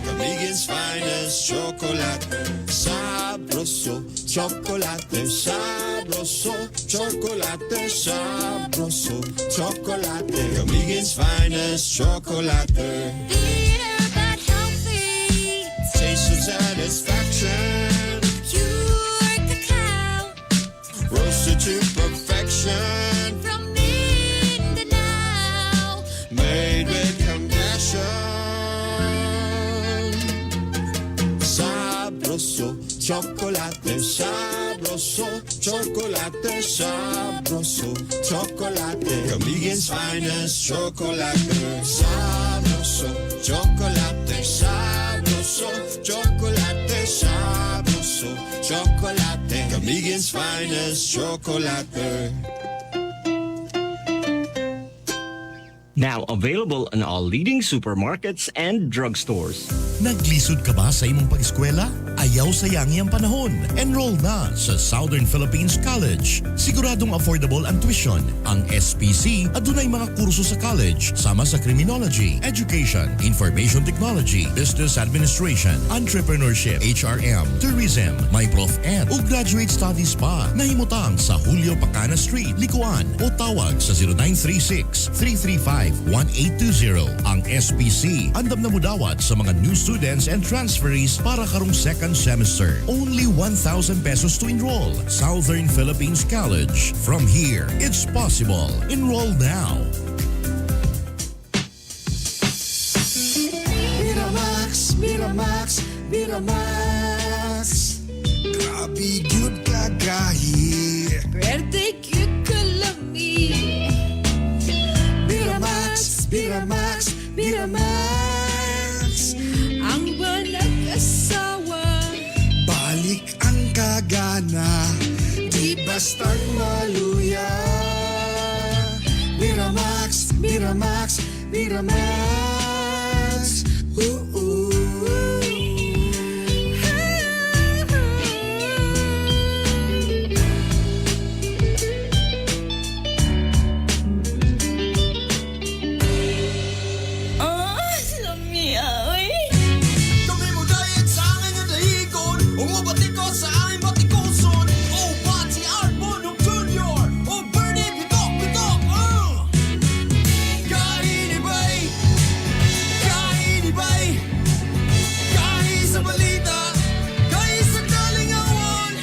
Kamigins finest chocolate sabroso, chocolate sabroso, chocolate sabroso, chocolate. Kamigins finest chocolate. Bitter but healthy. Taste of satisfaction. Pure cacao Roasted to perfection. from Mindanao. Made with compassion. Sabroso, chocolate sabroso, chocolate sabroso, chocolate. Kamigins finest chocolate. Sabroso, chocolate sabroso, chocolate sabroso, chocolate. Kamigins finest chocolate. Now available in all leading supermarkets and drugstores. Naglisod ka ba sa imong pag-eskwela? Ayaw sayang iyang panahon. Enroll na sa Southern Philippines College. Siguradong affordable ang tuition. Ang SPC adunay mga kurso sa college sama sa criminology, education, information technology, business administration, entrepreneurship, HRM, tourism, may Prof Ed o graduate studies pa. Nahimutang sa Julio Pacana Street, Likuan o tawag sa 0936-335-1820. Ang SPC andam na mudawat sa mga new students and transferees para karong second semester. Only 1,000 pesos to enroll. Southern Philippines College. From here, it's possible. Enroll now. Miramax, Miramax, Miramax. Grabe good kagahi. Birthday cute kalami. Miramax, Miramax, Miramax. Ang walang asawa. Balik ang kagana, di basta't maluya. Miramax, Miramax, Miramax. Oh, lami ay. Kami mo dahil sa akin yung dahigon, umabati ko sa aking batikoson. Oh, Pati Arbonok Jr. Oh, Bernie Bitok, Bitok. Kainibay, kainibay. Kahi sa balita, kahi sa kalingawan.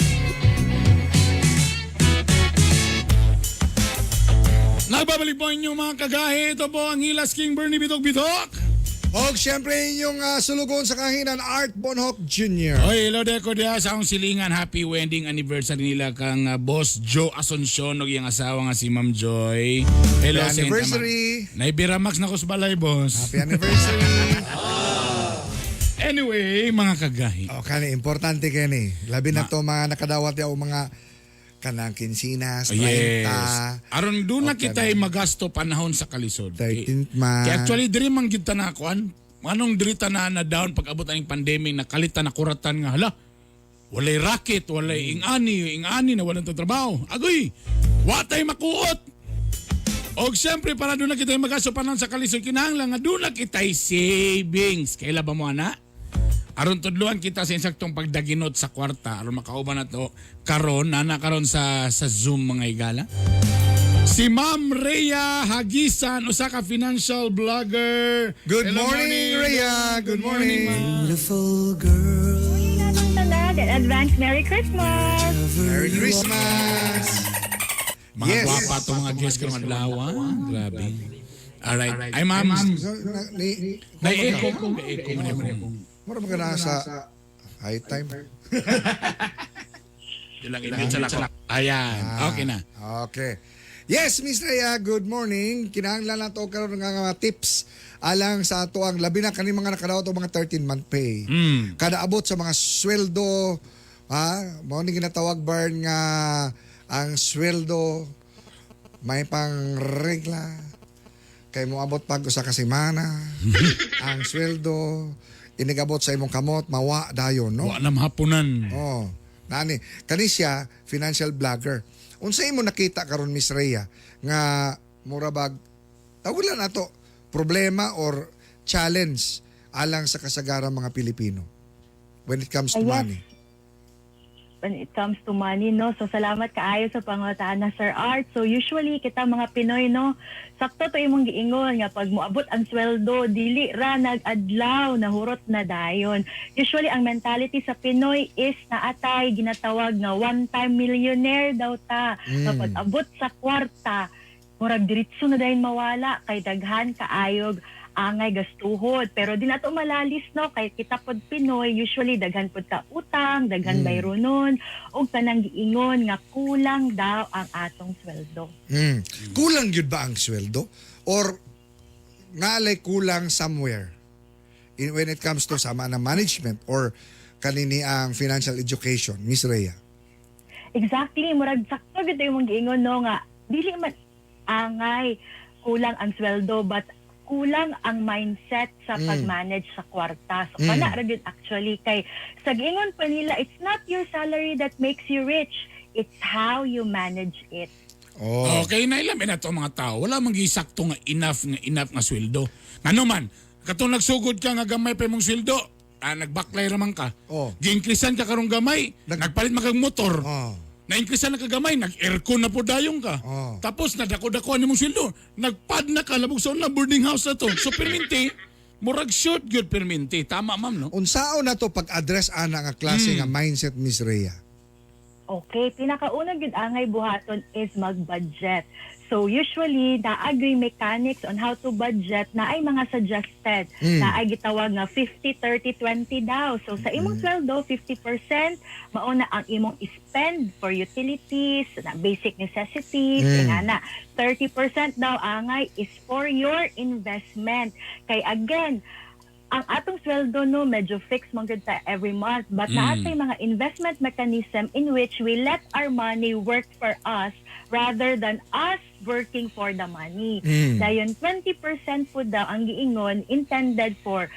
Nagbabalik po inyong mga kagahe. Ito po ang Hilas King Bernie Bitok Bitok. O syempre inyong sulugon sa kahinan, Art Bonhoc Jr. Oy, hello deko dia sa akong silingan. Happy wedding anniversary nila kang Boss Joe Asuncion ug iyang asawa nga si Ma'am Joy. Hello Happy anniversary. Naibira Max na ko sa balay, boss. Happy anniversary. Anyway, mga kagahi. O kani, importante kani. Labi na to mga nakadawat yaw mga kanang kinsinas, 30. Yes. Aron doon na Okay kita na. magasto panahon sa kalisod. 13th man. Kaya actually, diri man kita na kuan. Anong diri na down pag abot ang pandemic na kalitan na kuratan nga hala. Walay racket, walay ingani na walang trabaho. Agoy, watay makuot. Og siyempre para doon na kita magasto panahon sa kalisod, kinahanglan nga doon na kita savings. Kaila ba mo ana? Aron tudluan kita sa insaktong pagdaginot sa kwarta aron makauban na to karon karon sa Zoom mga igala. Si Ma'am Rhea Hagisan, usa ka financial blogger. Good Hello, morning, Rhea. Good morning. ma'am. Advance Merry Christmas! Merry Christmas. Mga Yes. gwapa to mga guest ko mga lawa. Grabe. Alright. Ay ma'am, na-echo ko. Na-echo mo. Mura ba ka na sa high time? Ilang init sa lakak. Ayan. Okay na. Okay. Yes, Miss Rhea, good morning. Kinahanglan na to karon nga mga tips alang sa ato ang labi na kani mga nakadaot o mga 13-month pay. Kada abot sa mga sweldo, mao ni ginatawag Barn nga ang sweldo may pang regla kay mo abot pag usa ka semana. Ang sweldo inigabot sa imong kamot mawa dayon, no? Wa na mahapunan. Oh, nani, kani siya financial blogger. Unsa imo nakita karon Miss Rhea nga murabag tawag lang nato problema or challenge alang sa kasagaran mga Pilipino when it comes to Yes. money? When it comes to money, no? So, salamat kaayo sa pangutaan na Sir Art. So, usually, kita mga Pinoy, no? Sakto to imong giingon nga pag moabot ang sweldo, dili ra nag-adlaw, nahurot na dayon. Usually, ang mentality sa Pinoy is naatay, ginatawag nga one-time millionaire daw ta. Kapag abot sa kwarta, murag diritso na dayon mawala, kay daghan kaayog angay gastuhod. Pero di nato malalis, no, kay kita pod Pinoy usually daghan pod ka utang, daghan bayro nun, og tanang giingon nga kulang daw ang atong sweldo. Kulang yun ba ang sweldo or ngalay kulang somewhere when it comes to sama na management or kanini ang financial education, Miss Rhea? Exactly, murag sakto gid imong giingon, no, nga dili man angay kulang ang sweldo but kulang ang mindset sa pag-manage sa kwarta. So, kana ra gyud actually kay sa giingon pa nila, it's not your salary that makes you rich, it's how you manage it. Oh. Okay, nailamin na to mga tao. Wala mang gisakto nga enough nga sweldo. Ngano man, katong nagsugod ka nga gamay pa imong sweldo, nagbaklay raman ka. Oh. Gi-increasean ka karong gamay, nagpalit man kag motor. Oh. Na-increasean na kagamay, nag-aircon na po dayong ka. Oh. Tapos nadako-dako ni mong sweldo. Nagpad na ka, labog sa boarding house na to. So perminti, murag short good perminti. Tama ma'am, no? Unsaon na to pag-address ana nga klase nga mindset, Miss Rhea? Okay, pinakaunang gud angay buhaton is mag-budget. So usually, na-agree mechanics on how to budget na ay mga suggested. Na ay gitawag nga 50-30-20 daw. So sa imong sweldo, 50% mauna ang imong spend for utilities, na basic necessities, na 30% daw angay is for your investment. Kay again, ang atong sweldo, no, medyo fixed man gud ta every month, but naatay mga investment mechanism in which we let our money work for us rather than us working for the money. Dayon 20% po daw ang giingon intended for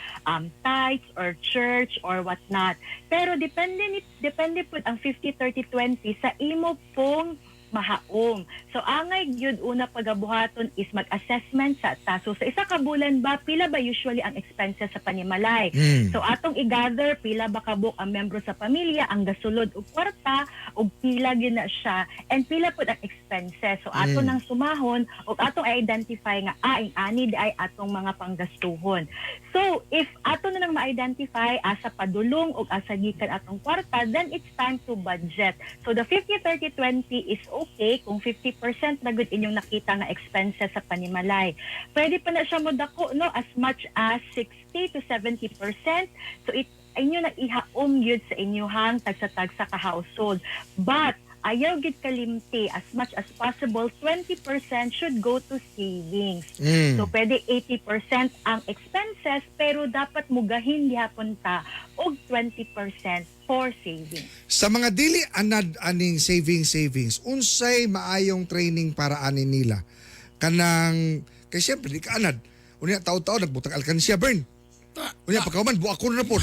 tithes or church or whatnot. Pero depende po ang 50-30-20 sa imo pong mahaom. So angay gyud una pagabuhaton is mag-assessment sa taso. Sa isa ka bulan ba pila ba usually ang expenses sa panimalay? So atong i-gather pila ba kabuk ang membro sa pamilya ang gasulod og kwarta og pila gyud na siya and pila pud ang expenses. So ato nang sumahon og atong i-identify nga ani di ay atong mga panggastuhon. So if ato na nang ma-identify asa padulong og asa gikan atong kwarta, then it's time to budget. So the 50-30-20 is okay kung 50% na good inyong nakita nga expenses sa panimalay. Pwede pa na siya modako no as much as 60 to 70%. So inyo na ihaom yun sa inyuhang tagsa-tagsa ka household. But ayaw gid kalimti, as much as possible 20% should go to savings. So pwede 80% ang expenses pero dapat mugahin gihapon ta og 20% for savings. Sa mga dili anad aning savings, unsay maayong training para anin nila? Kanang, kay siyempre, di ka anad. Unya, taon-taon, nagbutang alkansya, burn. Unya, pagkauman, buwak ko na po.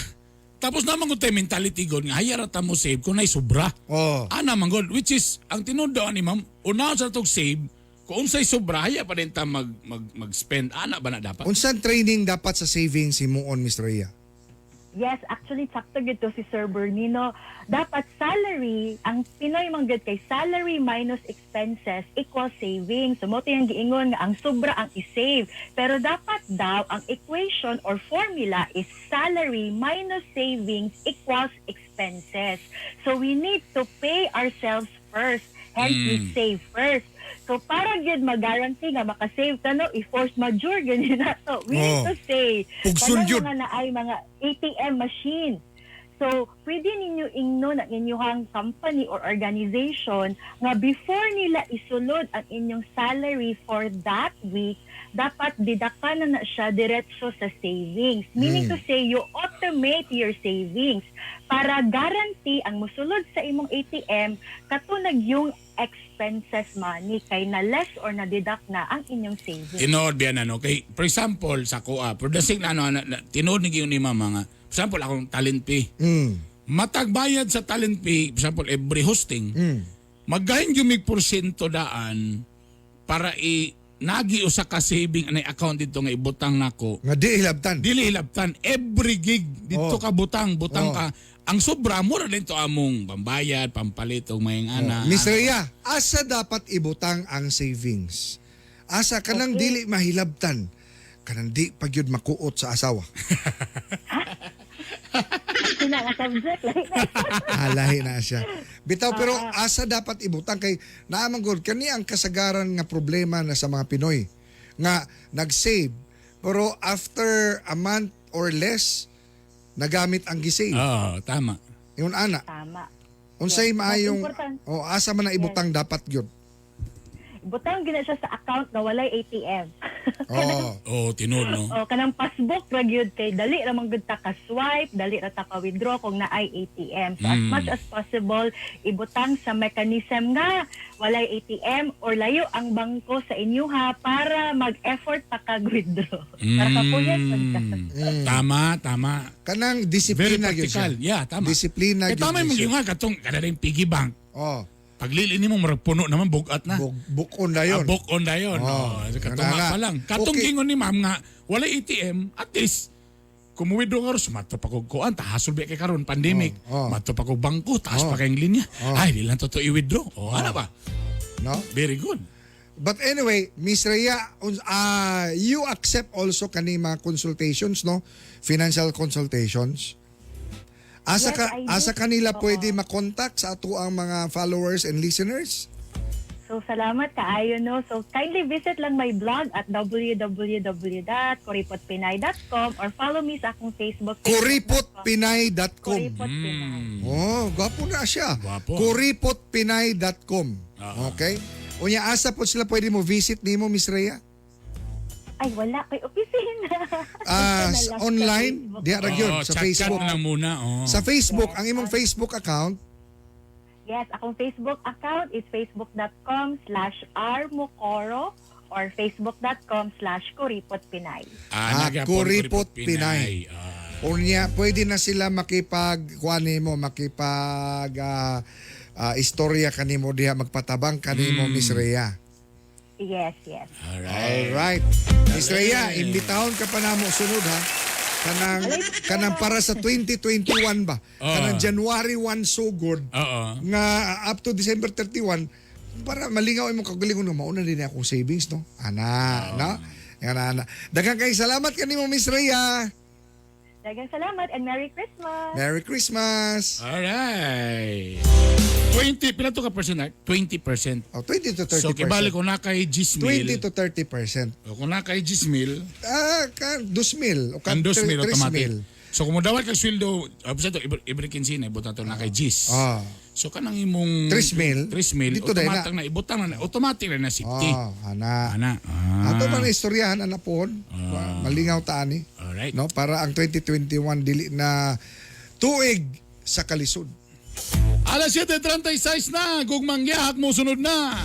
Tapos naman kung tayo mentality god nga hayarata mo save kung na'y sobra. Oh. Ana man god, which is ang tinudo ni ma'am, una sa tog save kung unsay sobra haya pa din ta mag-spend ana ba na dapat? Unsan training dapat sa savings himuon, Mr. Rhea? Yes, actually, sakto gito si Sir Bernino. Dapat salary, ang Pinoy manggad kay salary minus expenses equals savings. So, mo yung giingon nga ang sobra ang isave. Pero dapat daw, ang equation or formula is salary minus savings equals expenses. So, we need to pay ourselves first. Hence, we save first. So, para yun mag-guarantee nga makasave ka, no, i-force majeure, ganyan na to. We need to say, Pugsun yun. mga na ay mga ATM machine. So, pwede ninyo ingnon ang inyong company or organization nga before nila isulod ang inyong salary for that week, dapat didakpan na siya diretso sa savings. Meaning to say, you automate your savings para guarantee ang musulod sa imong ATM katunag yung expenses money kay na less or na deduct na ang inyong savings. Tinood yan ano. Kay, for example, sa kuha, produsing na ano, tinood ni ni mama nga, for example, akong talent pay. Matagbayad sa talent pay, for example, every hosting, magahin yung may porsyento daan para nagi usa ka saving anay account dito nga ibutang nako. Nga di hilabtan. Dili hilabtan. Every gig dito ka butang ka. Ang sobra mo na din to among pambayad, pampalit o mayang ana. Miss Rhea, asa dapat ibutang ang savings? Asa kanang dili mahilabtan? Kanang di pagyud makuot sa asawa. Sina nga subject. Lahi na siya. Bitaw, pero asa dapat ibutang kay naamang god kani ang kasagaran nga problema na sa mga Pinoy nga nag-save pero after a month or less nagamit ang gisave. Tama. Yun ana. Tama. Unsay Yes, maayong mas important. asa man na ibutang dapat gyud. Butang gina siya sa account na walay ATM. Tinood no. Kanang passbook ra gyud kay dali ra man gyud ta ka swipe, dali ra ta ka withdraw kung naay ATM. So as much as possible ibutang sa mechanism nga walay ATM or layo ang bangko sa inyo ha para mag-effort pa ka withdraw. Para kapuyat man ka. Tama. Kanang Very disiplina gyud practical. siya. Yeah, tama. Disiplina Kaya tama gyud yung siya. nga katong kanaring piggy bank. Paglili mo maragpuno naman bugat na. Bukon na yun. Bukon na yun. Katunga pa lang. Katong gingon ni ma'am nga, wala ATM, at least, kung withdraw ka rin, mato pa kong kuan, tahasol ba kay karon pandemic, mato pa kong bangko, taas pa kayong linya. Ay, di lang totoo i-withdraw. Ano ba? No? Very good. But anyway, Miss Rhea, you accept also kani mga consultations, no? Financial consultations. Asa Yes, I do. asa kanila Oo. pwede makontak sa ato ang mga followers and listeners? So salamat kaayo no. So kindly visit lang my blog at www.kuripotpinay.com or follow me sa akong Facebook. Kuripotpinay.com. Kuripot Pinay. Gwapo na siya. Gwapo. Kuripotpinay.com. Okay? Unya asa po sila pwede mo visit nimo, Miss Rhea? Ay, wala kay opisina. Online, diya ra gyud sa chat-chat Facebook. na lang muna. Sa Facebook, ang imong Facebook account, Yes, akong Facebook account is facebook.com/rmocoro or facebook.com/kuripotpinay. Kuripot Pinay. Unya, pwede na sila makipag istorya kanimo diha magpatabang kanimo, Miss Rhea. Yes. Alright. Miss Rhea, imbitahon ka pa namo sunod ha. Kanang para sa 2021 ba? Kanang January 1 so good. Nga up to December 31 para malingaw imong kagalingon no mauna din akong savings no. No? Ana. Daghang kay salamat kanimo, Miss Rhea. Daghang salamat and Merry Christmas. Merry Christmas. Alright. 20, pila to ka percent? 20%. Oh, 20 to 30%. So, kibali kung nakay 10 mil. 20 to 30%. O kung nakay 10 mil, Kan 2,000 o kan kan 2 mil 3,000. automatic. So, kung mo dawat kag sweldo, sa to, every 15 na, ibutang to nakay 10. Ah. So, kanang imong 3,000. 3,000, Dito dahil automatic na, ibutang na, automatic na 60. Oh, ana. Ana. Ato man istoryahan ana pon. Malingaw ta ani. Alright. No, para ang 2021 dili na tuig sa kalisod. Alas 7:36 na, gugmang gihak mo sunod na.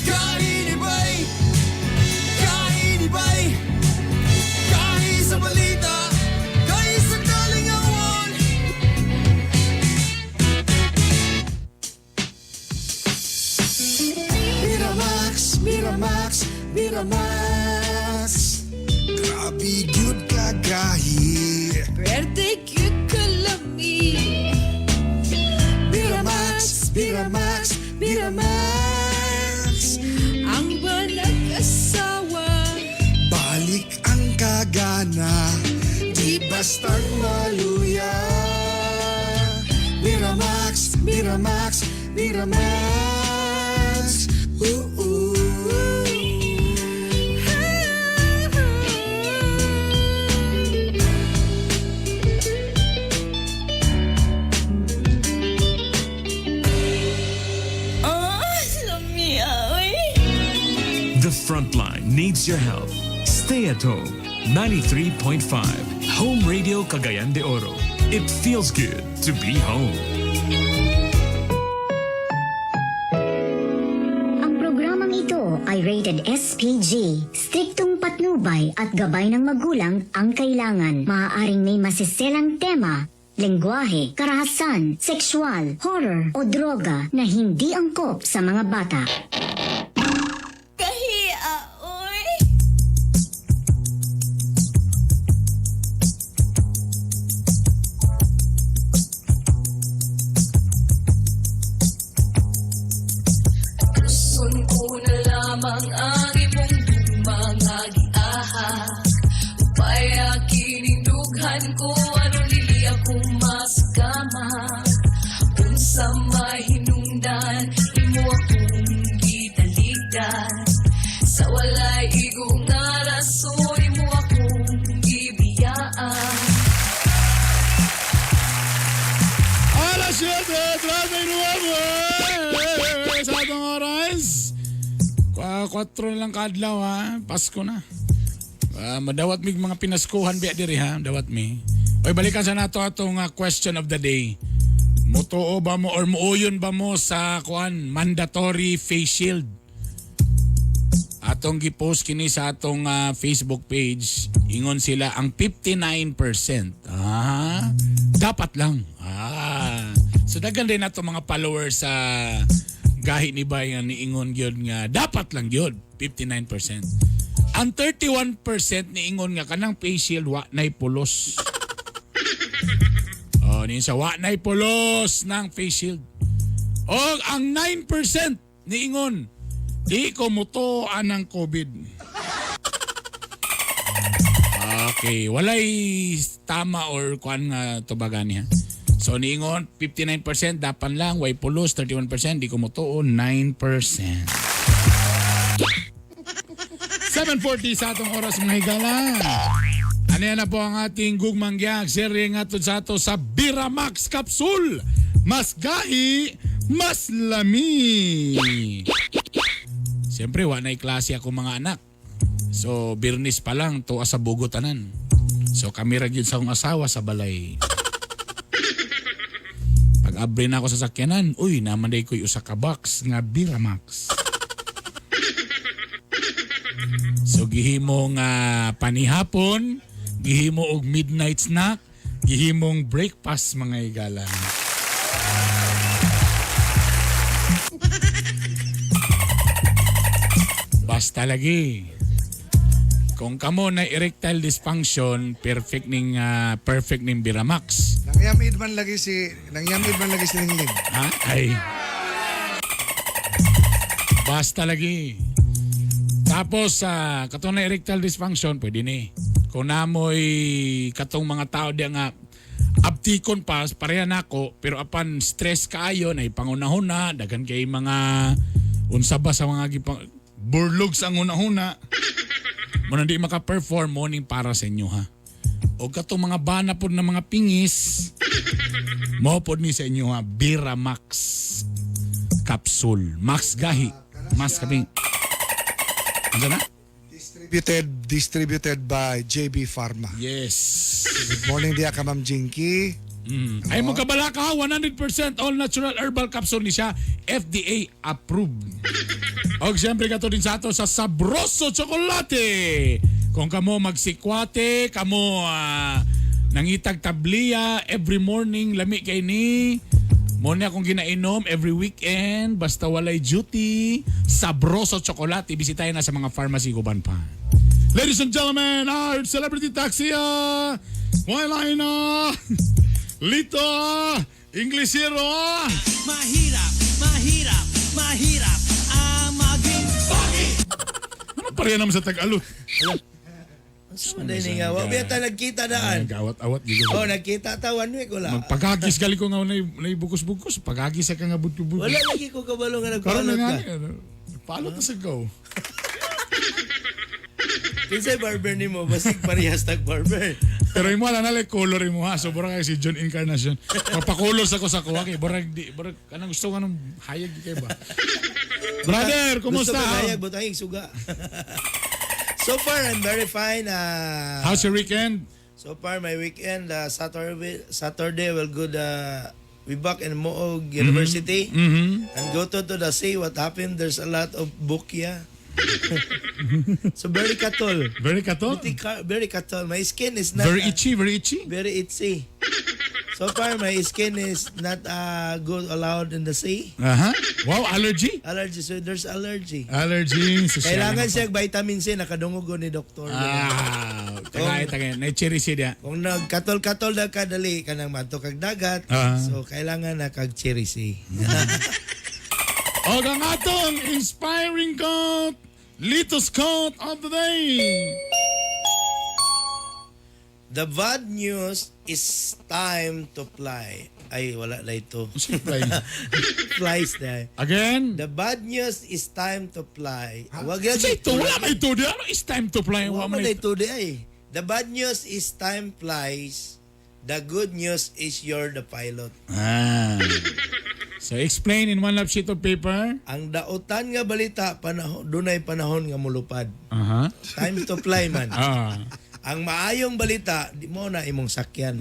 Kainibay, kainibay, kain sa balita, kain sa kalingawan. Miramax, Miramax, Miramax. Grabe gyud kagahi. Birthday cute kalami. Miramax, Miramax, Miramax. Ang balag asawa. Balik ang kagana, di bastang maluya. Miramax, Miramax, Miramax. Ooh. The Frontline needs your help. Stay at home. 93.5 Home Radio Cagayan de Oro. It feels good to be home. Ang programang ito ay rated SPG. Striktong patnubay at gabay ng magulang ang kailangan. Maaaring may masiselang tema, lengguwahe, karahasan, sexual, horror o droga na hindi angkop sa mga bata. Kahiya, oy. Gusto ko na lamang ang imong mga giahak. Upaya kinindughan ko ano dili ako maskama. Unsa may hinungdan imo akong gitaligdan. Sa walay igong nga rason imo akong gibiyaan. Alas 7:39 sa atong oras. 4 na lang kadlaw ha. Pasko na. Madawat mig mga pinaskuhan biya diri ha. Dawat mi. Oy, balikan sa nato atong question of the day. Mutuo ba mo or muuyon ba mo sa mandatory face shield? Atong gipost kini sa atong Facebook page. Ingon sila ang 59%. Dapat lang. So daghan din nato mga followers sa gahi ni Bay nga niingon gyud nga dapat lang gyud 59%. Ang 31% niingon nga kanang face shield wa nay pulos. Ni sa wa nay pulos ng face shield. O ang 9% niingon di ko mutuan ng COVID. Okay, walay tama or kuan nga tubagan niya. So niingon 59% dapan lang, way pulos 31%, di ko mutuon 9%. 7:40 sa atong oras mga higala. Ano yan na po ang ating gugmang giyag. Serye nga to sa ato sa Biramax Capsule. Mas gahi, mas lami. Siyempre, wanay klase ako mga anak. So, birnis pa lang to sa bugotanan. So, kami ragyod sa akong asawa sa balay. Pag abri na ako sa sakyanan, uy, namanday ko'y usa ka box nga Biramax. So, gihimong panihapon, gihimo og midnight snack, gihimong breakfast mga igala. Basta lagi. Kung kamo na erectile dysfunction, perfect ning Biramax. Nangyamid man lagi si Linglin. Ha? Ay. Basta lagi. Tapos katong na erectile dysfunction, pwede ni. Kung namoy katong mga tao diya nga Aptikon pa, pareha nako, pero apan stress kaayo, na ipangunahuna, dagan kay mga unsa ba sa mga burlog sa unahuna. Muna di maka-perform, morning para sa inyo ha. O katong mga bana po na mga pingis, mo po ni sa inyo ha, Bira Max Capsule. Max Gahi. Mas kami. Ano na? Distributed by JB Pharma. Yes. Good morning diya ka, Ma'am Jinky. Ay mo kabala ka, 100% all natural herbal capsule ni siya, FDA approved. Og siyempre kato din sa ato sa Sabroso Chocolate. Kung kamo magsikwate, kamo nangitag tabliya every morning, lami kay ni. Muna akong ginainom every weekend, basta walay duty. Sabroso Chocolate, bisitahin na sa mga pharmacy guban pa. Ladies and gentlemen, our celebrity taxi, Wailina, Lito, Inglesero. Mahirap ang maging pogi. Ano pareha naman sa Tagalog? Sunday ni nga, wa biya ta nagkita daan. Gawat-awat dito. Oh, nagkita ta one week wala. Magpagagis gali ko nga na bugos-bugos. Pagagis ka nga buto-buto. Wala lagi ko kabalo nga Karon nagpalot na ka. nga. Palot na sa go. Kinsay barber ni mo, basig parehas tag barber. Pero imo na nalay color mo ha. So burag kay si John Encarnacion. Mapakolor sa ko kay burag kanang gusto nga nung hayag kay ba. Brother, kumusta? Gusto ko hayag butang suga. So far, I'm very fine. How's your weekend? So far, my weekend, Saturday will go we back in Moog University and go to the sea. What happened? There's a lot of bukya. So very katol. Very katol? Very katol. My skin is not... Very itchy, very itchy? Very itchy. So far, my skin is not good allowed in the sea. Wow, allergy? Allergy. So there's allergy. Allergy. Kailangan siya vitamin C, nakadungog ni doktor. Tagay. Na-cherry siya. Kung nagkatol-katol na kadali ka nang matukag dagat, so kailangan na kag-cherry C. O ang atong inspiring quote, Lito's quote of the day. The bad news is time to fly. Ay, wala na ito. Flies na. Again? The bad news is time to fly. Wag yan ito. Wala may ito di. Ano is time to fly? Wala na ito di ay. The bad news is time flies. The good news is you're the pilot. So explain in one lap sheet of paper. Ang dautan nga balita, dunay panahon nga mulupad. Time to fly man. Ang maayong balita, di mo na imong sakyan.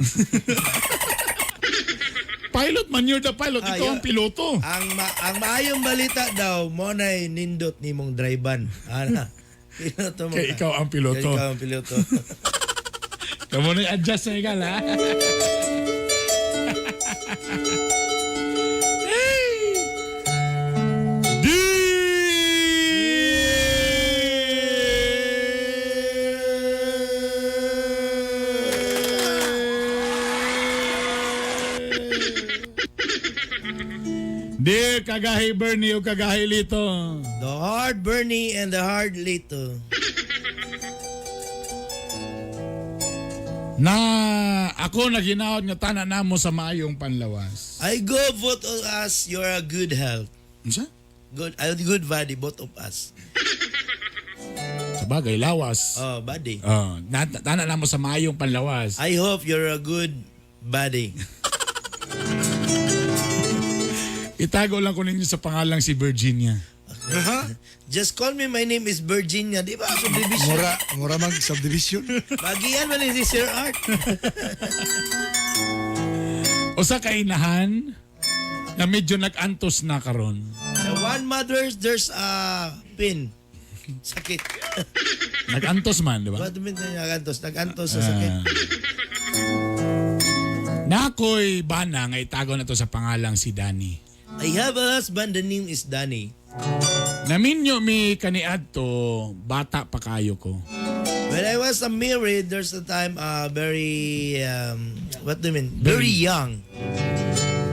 Pilot man, you're the pilot. Ikaw ang piloto. Ang maayong balita daw, mo na nindot nimong drivean. Piloto mo. Kaya ikaw ang piloto. Kaya ikaw ang piloto. Kamu na adjust na ikaw, ha? Dear Kagahi Bernie o Kagahi Lito. The hard Bernie and the hard Lito. Na ako na ginaot nga tanan namo sa maayong panlawas. I go both of us, you're a good health. Ano Good body, both of us. Sabagay, lawas. Oh, body. Tanan namo sa maayong panlawas. I hope you're a good body. Itago lang ko ninyo sa pangalang si Virginia. Just call me, my name is Virginia. Di ba? Subdivision. Mura mag-subdivision. Magian man is Sir Art. O sa kainahan na medyo nag-antos na karon. The one mother, there's a pin. Sakit. Nag-antos man, di ba? What do you mean nag-antos? Nag-antos sa sakit. Nakoy bana nga itago na to sa pangalang si Danny. I have a husband, the name is Danny. Naminyo mi kaniadto, bata pa kayo ko. When I was married, there's a time very, what do you mean? Very young.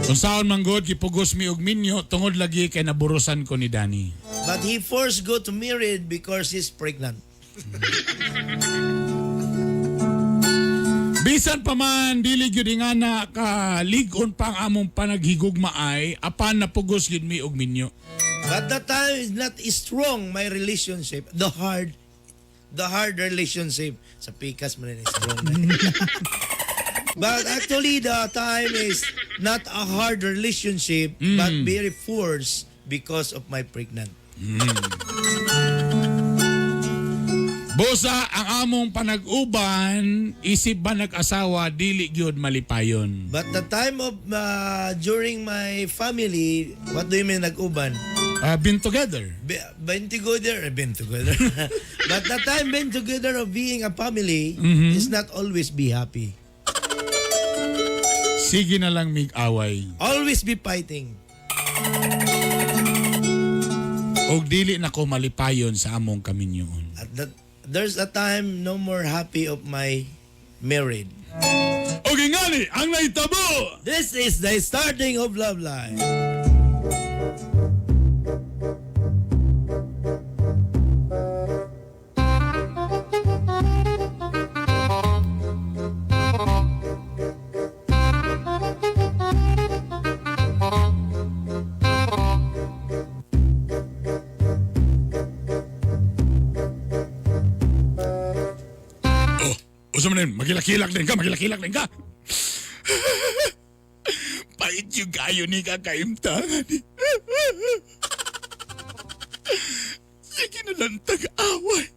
Kung saan man god, kipugos mi og minyo, tungod lagi kay naburusan ko ni Danny. But he forced go to married because he's pregnant. Bisa Bisan pa man dili gyud nga na ka ligon pa ang among panaghigugma ay apan napugos gyud mi og minyo. But that time is not strong my relationship. The hard relationship. Sa pikas man rin strong na. But actually the time is not a hard relationship but very forced because of my pregnant. Bosa, ang among panag-uban, isip ba nag-asawa, dili gyud malipayon. But the time of during my family, what do you mean nag-uban? Been together. Been together. But the time been together of being a family is not always be happy. Sige na lang mig-away. Always be fighting. Og dili na ko malipayon sa among kaminyoon. At there's a time no more happy of my married. Okay nga ni, ang naitabo! This is the starting of love life. Usa man magilakilak din ka. Pait yung kayo ni kakaimtangan. Sige na lang tag-away.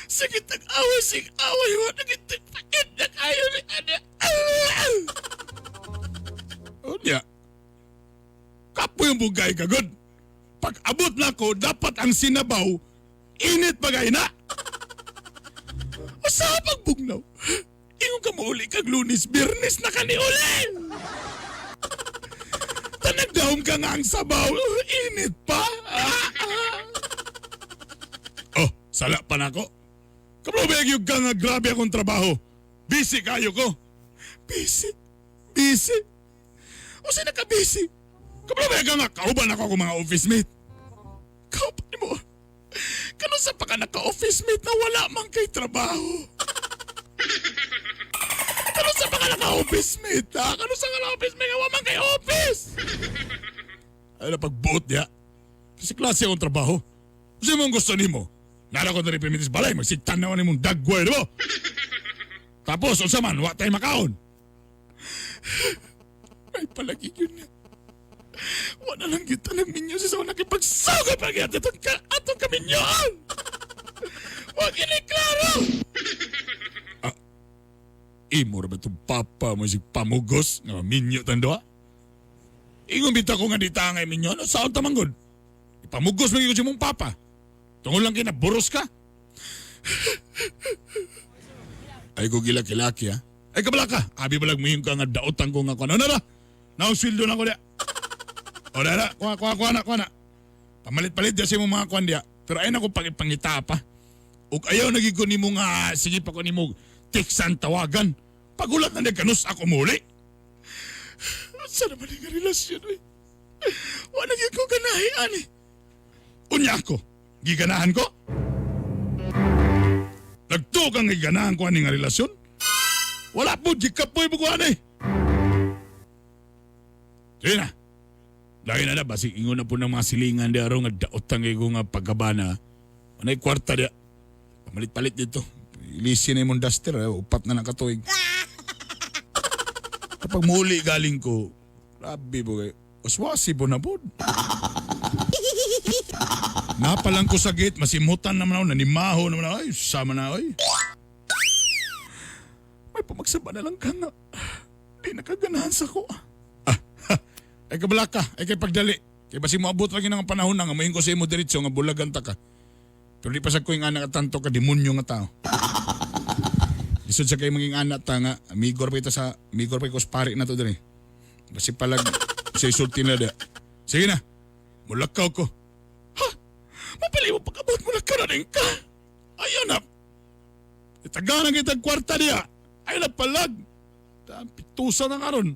Sige tag-away, sig-away. Nagitagpakit na kayo ni Ana. O niya, kapo yung bugay kagod. Pag abot na ko, dapat ang sinabaw, init bagay na. Sa pagbugnaw, ingon ka mauli kag Lunes, Biyernes na kaniuli. Tanagdahom ka nga ang sabaw, init pa. Oh, sala pa na ko. Kaprobeg yung ka nga grabe akong trabaho. Busy kayo ko. Busy. O saan ka busy? Kaprobeg ka nga, kauban ako akong mga office mate. Kauban mo. Kano sa pa ka naka-office mate na wala man kay trabaho? Kano sa pa ka naka-office mate ha? Kano sa ka naka-office mate na wala man kay office? Ay na pagbuot niya. Kasi klase akong trabaho. Kasi mong gusto ni mo. Nara ko na rin pimitis balay. Magsigtan naman ni mong dagway, di ba? Tapos, unsa man, wala tayo makaon. Ay palagi yun niya. Wala lang kita ng minyo sa nakipagsugod pag atong kaminyoan. Huwag klaro. Imor ba itong papa mo si pamugos na minyo tandoa? Ingon bita ko nga dita nga minyo. Ano saan tamanggod? Ipamugos mo si mong papa. Tungol lang kinaburos ka. Ay ko gilaki-laki ha. Ay kabala ka. Abi balag mo yung ka nga daotan ko nga kung ano na. Nauswildo na ko niya. O dara, kuha na. Pamalit-palit diya sa mga kuhan diya. Pero ayun ako pangita pa. Ug ayaw naging ko ni mo nga, sige pa ko ni mo, tiksan tawagan. Pagulat na nagkanus ako muli. Saan naman yung relasyon eh? Wala naging ko ganahian eh. Unya ako, giganahan ko? Nagto kang giganahan ko aning relasyon? Wala po, gikapoy mo ko eh. Sige na. Dahil na basi ingon na po ng mga silingan di araw nga daotang ko nga pagkabana. Anay kwarta dia. Pamalit-palit dito. Ilisin na yung duster, upat na nakatuig. Kapag muli galing ko, grabe po kayo. Oswasi po na po. Napalang ko sa gate, masimutan naman ako, nanimaho naman ako. Ay, sama na ako. May pumagsaba na lang ka nga. Di nakaganahan sa ko. Ay kabala ka, ay kay pagdali. Kay basi mo abot lagi ng panahon na nga, mayin ko sa imo diretso nga bulagan ta ka. Pero di pa sa ko yung anak at tanto ka, demonyo nga tao. Lisod sa kayo maging anak ta nga, amigor pa ito sa, amigor pa ito sa pari na to dali. Basi palag, sa isulti na da. Sige na, mulakaw ko. Ha? Mapili mo pagkabot, mulakaw na rin ka. Ayaw na. Itaganan kitang kwarta niya. Ayaw na palag. Pitusa na nga ron.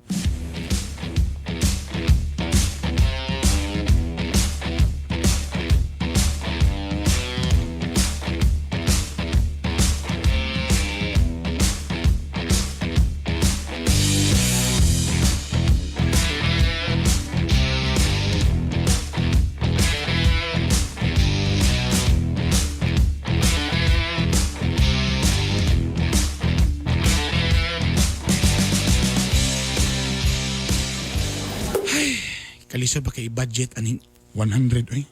kalisod ba kay budget aning 100 oy.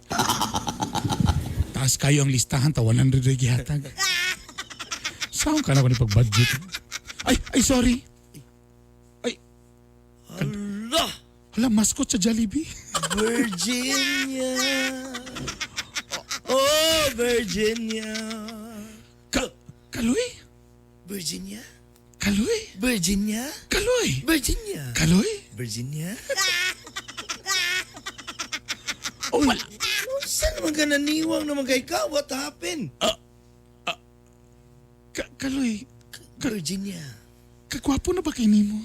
Taas kayo ang listahan ta 100 ray gihatag. Saan ka na ko ni pag-budget? Ay sorry. Ay. Hala, mascot sa Jollibee. Virginia. Oh, Virginia. Kaloy? Virginia? Kaloy? Virginia? Kaloy? Virginia? Kaloy? Virginia? Oh, saan naman ka naniwang naman kay ka? What happened? Kaloy? Virginia. Kagwapo na ba kay nimo?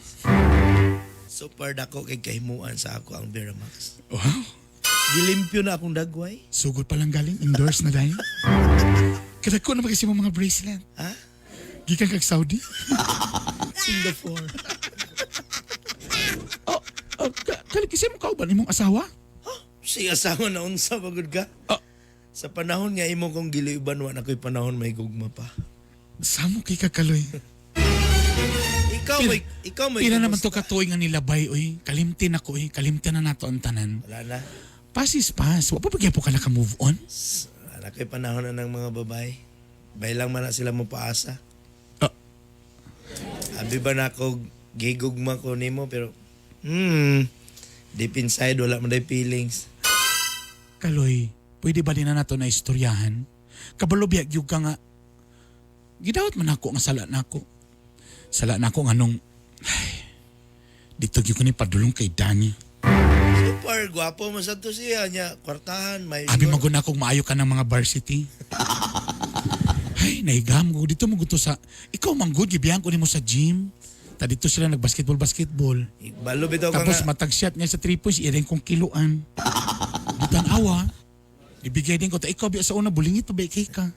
So far dako kay kahimuan sa ako ang Veramax. Wow. Gilimpyo na akong dagway. Sugod pa lang galing, endorse na dahil. Kadako na ba kasi mga bracelet? Ha? Gikan kag Saudi? Singapore. Kali kasi mo kauban imong asawa? Si asawa na unsa pagod ka? Sa panahon nga imo kong giliuban wa na ko'y panahon may gugma pa. Samo kay kakaloy. Ikaw may Pila naman to katuig nga nilabay oy. Kalimtin ako oy. Kalimtin na nato ang tanan. Wala na. Pasis pas. Wa pa pagyapo ka naka-move on? Wala ko'y panahon na ng mga babae. Bay lang man na sila mo paasa. Abi ba na ako gigugma ko nimo pero deep inside wala man day feelings. Kaloy, pwede ba din na nato na istoryahan? Kabalo biya gyud ka nga. Gidawat man ako nga sala nako. Sala nako nganong dito gyud ko ni padulong kay Danny. Super gwapo mo sa to siya nya kwartahan may. Abi maguna akong maayo ka ng mga varsity. Ay, naigam ko. Dito mo gusto sa... Ikaw manggod, gibihan ko nimo sa gym. Ta dito sila nag-basketball. Balo bitaw ka Tapos nga. matag-shot niya sa 3 points, iyan kong kiluan. Dito awa. Ibigay din ko. Ta ikaw biya sa una, bulingit pa ba kay ka?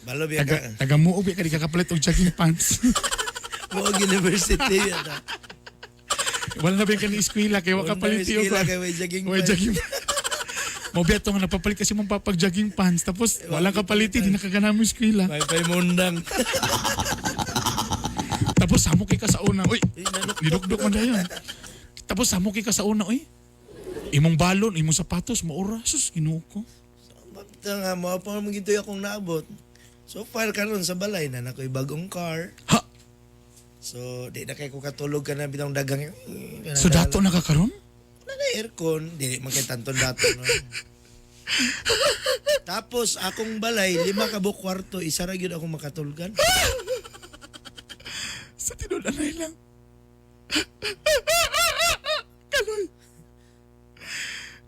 Balo biya ka. Taga-muog biya ka, di ka kapalit og jogging pants. Muog University yan. Wala na ba ka ni eskwela, kaya waka palit yun. Eskwela kay way jogging Way jogging Mabiya ito nga napapalit kasi mong papag-jogging pants. Tapos walang kapalit, di nakagana mo eskwela. May mundang. Tapos samok ka sa una. Uy, nidukduk man dayon. Tapos samok ka sa una. Uy, imong balon, imong sapatos, maura. Sus, ginuko. Bakta nga, mo pa mo gintoy akong naabot. So far karon sa balay na nakoy bagong car. Ha? So, di na kay ko katulog ka na bitang dagang. So dato nakakaroon? Wala na aircon, di man kay tanton dato. No? Tapos akong balay, 5 ka buok kwarto, isa ra gyud akong makatulgan. Sa tinulanay lang. Kaloy.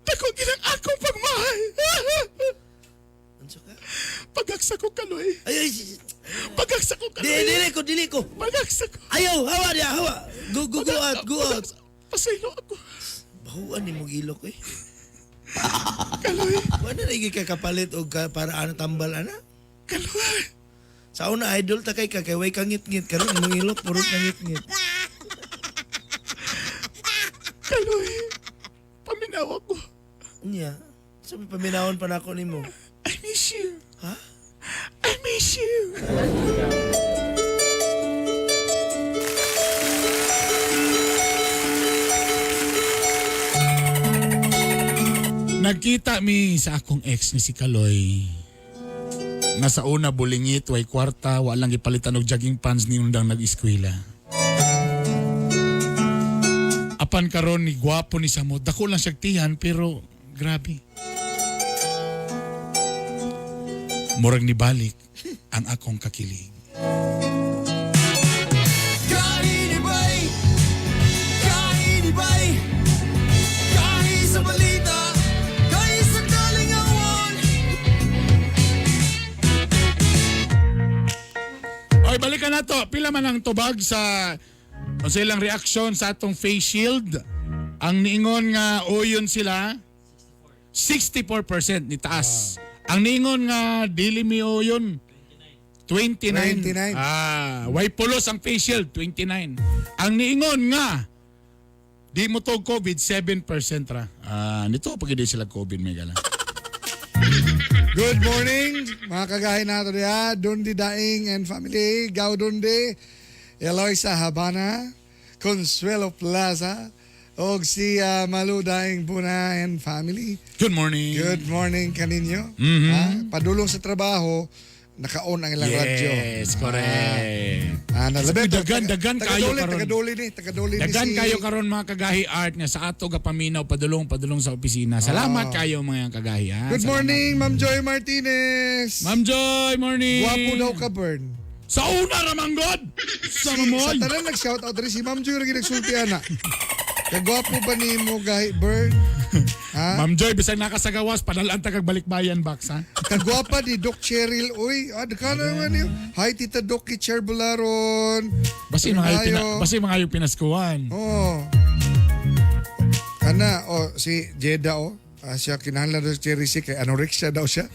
Dako ginang ako pagmahay. Unsa ka? Pagaksa ko kaloy. Ay. Pagaksa ko kaloy. Dili ko. Pagaksa ko. Ayaw, hawa dia, hawa. Go out. Pasaylo ako. Bahuan ni mo ilok eh. Kaloy. Wala na igi ka kapalit o ka para ano tambal ana? Kaloy. Sa una idol ta kay way ka ngit-ngit karon mong ilok puro ka ngit-ngit. Kaloy. Paminaw ako. Nya, sabi paminawon pa nako nimo. I miss you. Ha? I miss you. Nagkita mi sa akong ex ni si Kaloy. Nasa una bulingit, way kwarta, walang ipalitan og jogging pants ni undang nag-eskwela. Apan karon ni gwapo ni Samot. Dako lang siya tiyan pero grabe. Murag ni balik ang akong kakilig. Oy, balikan na to. Pila man ang tubag sa ilang reaksyon sa atong face shield. Ang niingon nga oyon sila 64% ni taas. Ang niingon nga dili mi oyon 29. Way pulos ang face shield 29. Ang niingon nga di mo to COVID 7% ra. Nito pag hindi sila COVID may gala. Good morning, mga kagahin nato diya. Dundi Daing and family. Gao Dundi, Eloisa Habana, Consuelo Plaza, Og si Malu Daing Puna and family. Good morning. Good morning kaninyo. Mhm. Padulong sa trabaho, naka-on ang ilang radyo. Yes, correct. Nalabi, Dagan kayo karon. Tagaduli ni Dagan si... kayo karon mga kagahi art nga sa ato gapaminaw padulong sa opisina. Salamat kayo mga kagahi. Good morning, Ma'am Joy Martinez. Ma'am Joy, morning. Guwapo daw ka, Bern. Sa una ramang God. Sa mamoy. Sa tanan nag-shout out rin si Ma'am Joy rin nagsulti ana. Kagwapo ba ni mo gahi, Bern? Ma'am Joy, bisag nakasagawas, padalaan ta kag balikbayan box, ha? Kagwapa ni Doc Cheryl. Uy, dekana naman yun. Hi, Tita Doc Kitcher Bularon. Basi mga yung pinaskuhan. Oo. Si Jeda, siya kinahanglan daw si Cherry C. Kay anorexia daw siya.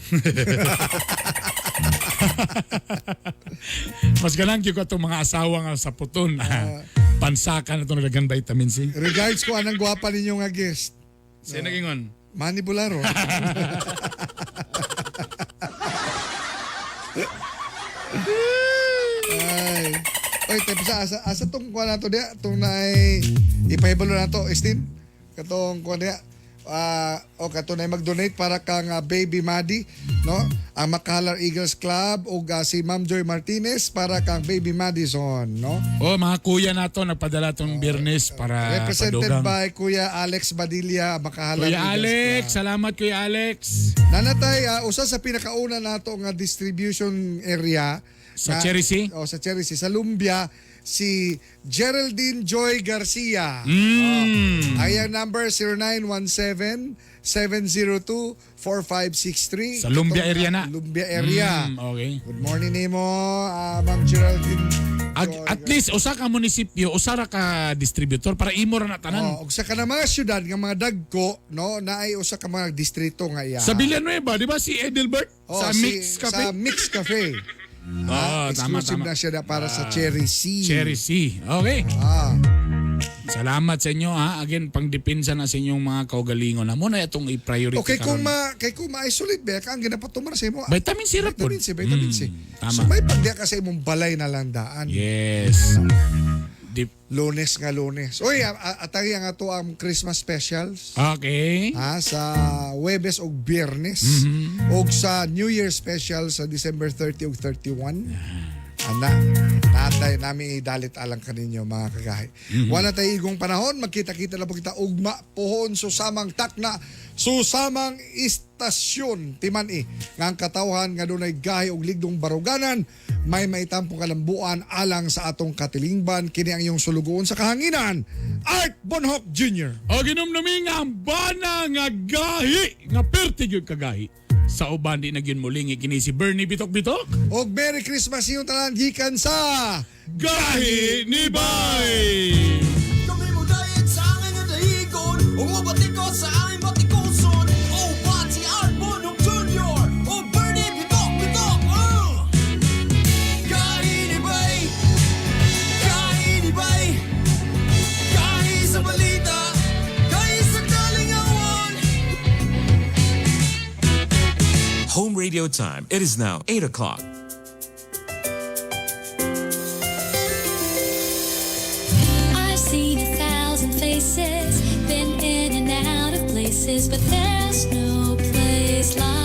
Mas galang ko itong mga asawa nga sa puton. Pansakan na itong nalagang vitamin C. Regards ko anang gwapa ninyo nga guest. Sino nagingon? Manny Bularo. Ay. Oy, asa tong kuha na to dia? Itong naay ipahibalo na to, Estin? Katong kuha niya. Kato na mag-donate para kang Baby Maddie, no? Ang Makahalar Eagles Club o si Ma'am Joy Martinez para kang Baby Madison, no? Mga kuya nato nagpadala tong Biyernes para represented padugang. by Kuya Alex Badilla, Makahalar Kuya Eagles Alex, Club. salamat Kuya Alex. Nanatay, usa sa pinakauna nato nga distribution area Sa Cherry C? Sa Cherry C. Sa Lumbia, si Geraldine Joy Garcia. Ayang number 0917-702-4563. Sa Lumbia area na? Lumbia area. Okay. Good morning nimo, Ma'am Geraldine. At least, usa ka munisipyo, usa ra ka distributor para imo ra na tanan. Usa ka na mga syudad nga mga dagko, no, na ay usa ka mga distrito nga iya. Sa Villanueva, di ba si Edelbert? Sa Mix Cafe? Sa Mix Cafe. Exclusive tama. na siya para sa Cherry C. Cherry C. Okay. Salamat sa inyo ha. Again, pangdepensa na sa inyong mga kaugalingon. Amo na itong i-priority Okay, karon. kung ma-isolate ba ka, ang ginapatumar sa imo. Vitamin C ra po. Vitamin C. Tama. So may pagdiya ka sa imong balay na landaan. Yes. Lunes. Uy, atagi ang ato ang Christmas specials. Okay. Sa Huwebes o Biyernes. O sa New Year special sa December 30 o 31. Natay namin idalit alang kaninyo mga kagahi. Wala tayo igong panahon, magkita-kita na po kita ugma pohon susamang takna, susamang istasyon timan nga ang katawhan nga dunay gahi og ligdong baruganan, may maitampong kalambuan alang sa atong katilingban, kini ang iyong sulugoon sa kahanginan, Art Bonhoc Jr. O ginumnumi nga ang bana nga gahi, nga pertig yung kagahi. Sa uban di na gyud muling kini si Bernie Bitok-Bitok. Og Merry Christmas yung tanan gikan sa Gahi ni Bay. Kami mo dahil sa akin na dahigon, umabati ko sa aming batikoson. O Bati Art Bonhoc Jr. O Bernie Bitok-Bitok. Gahi ni Bay, gahi ni Bay, gahi sa balita, gahi sa kalingawan. Home radio time. It is now 8 o'clock. I've seen 1,000 faces, been in and out of places, but there's no place like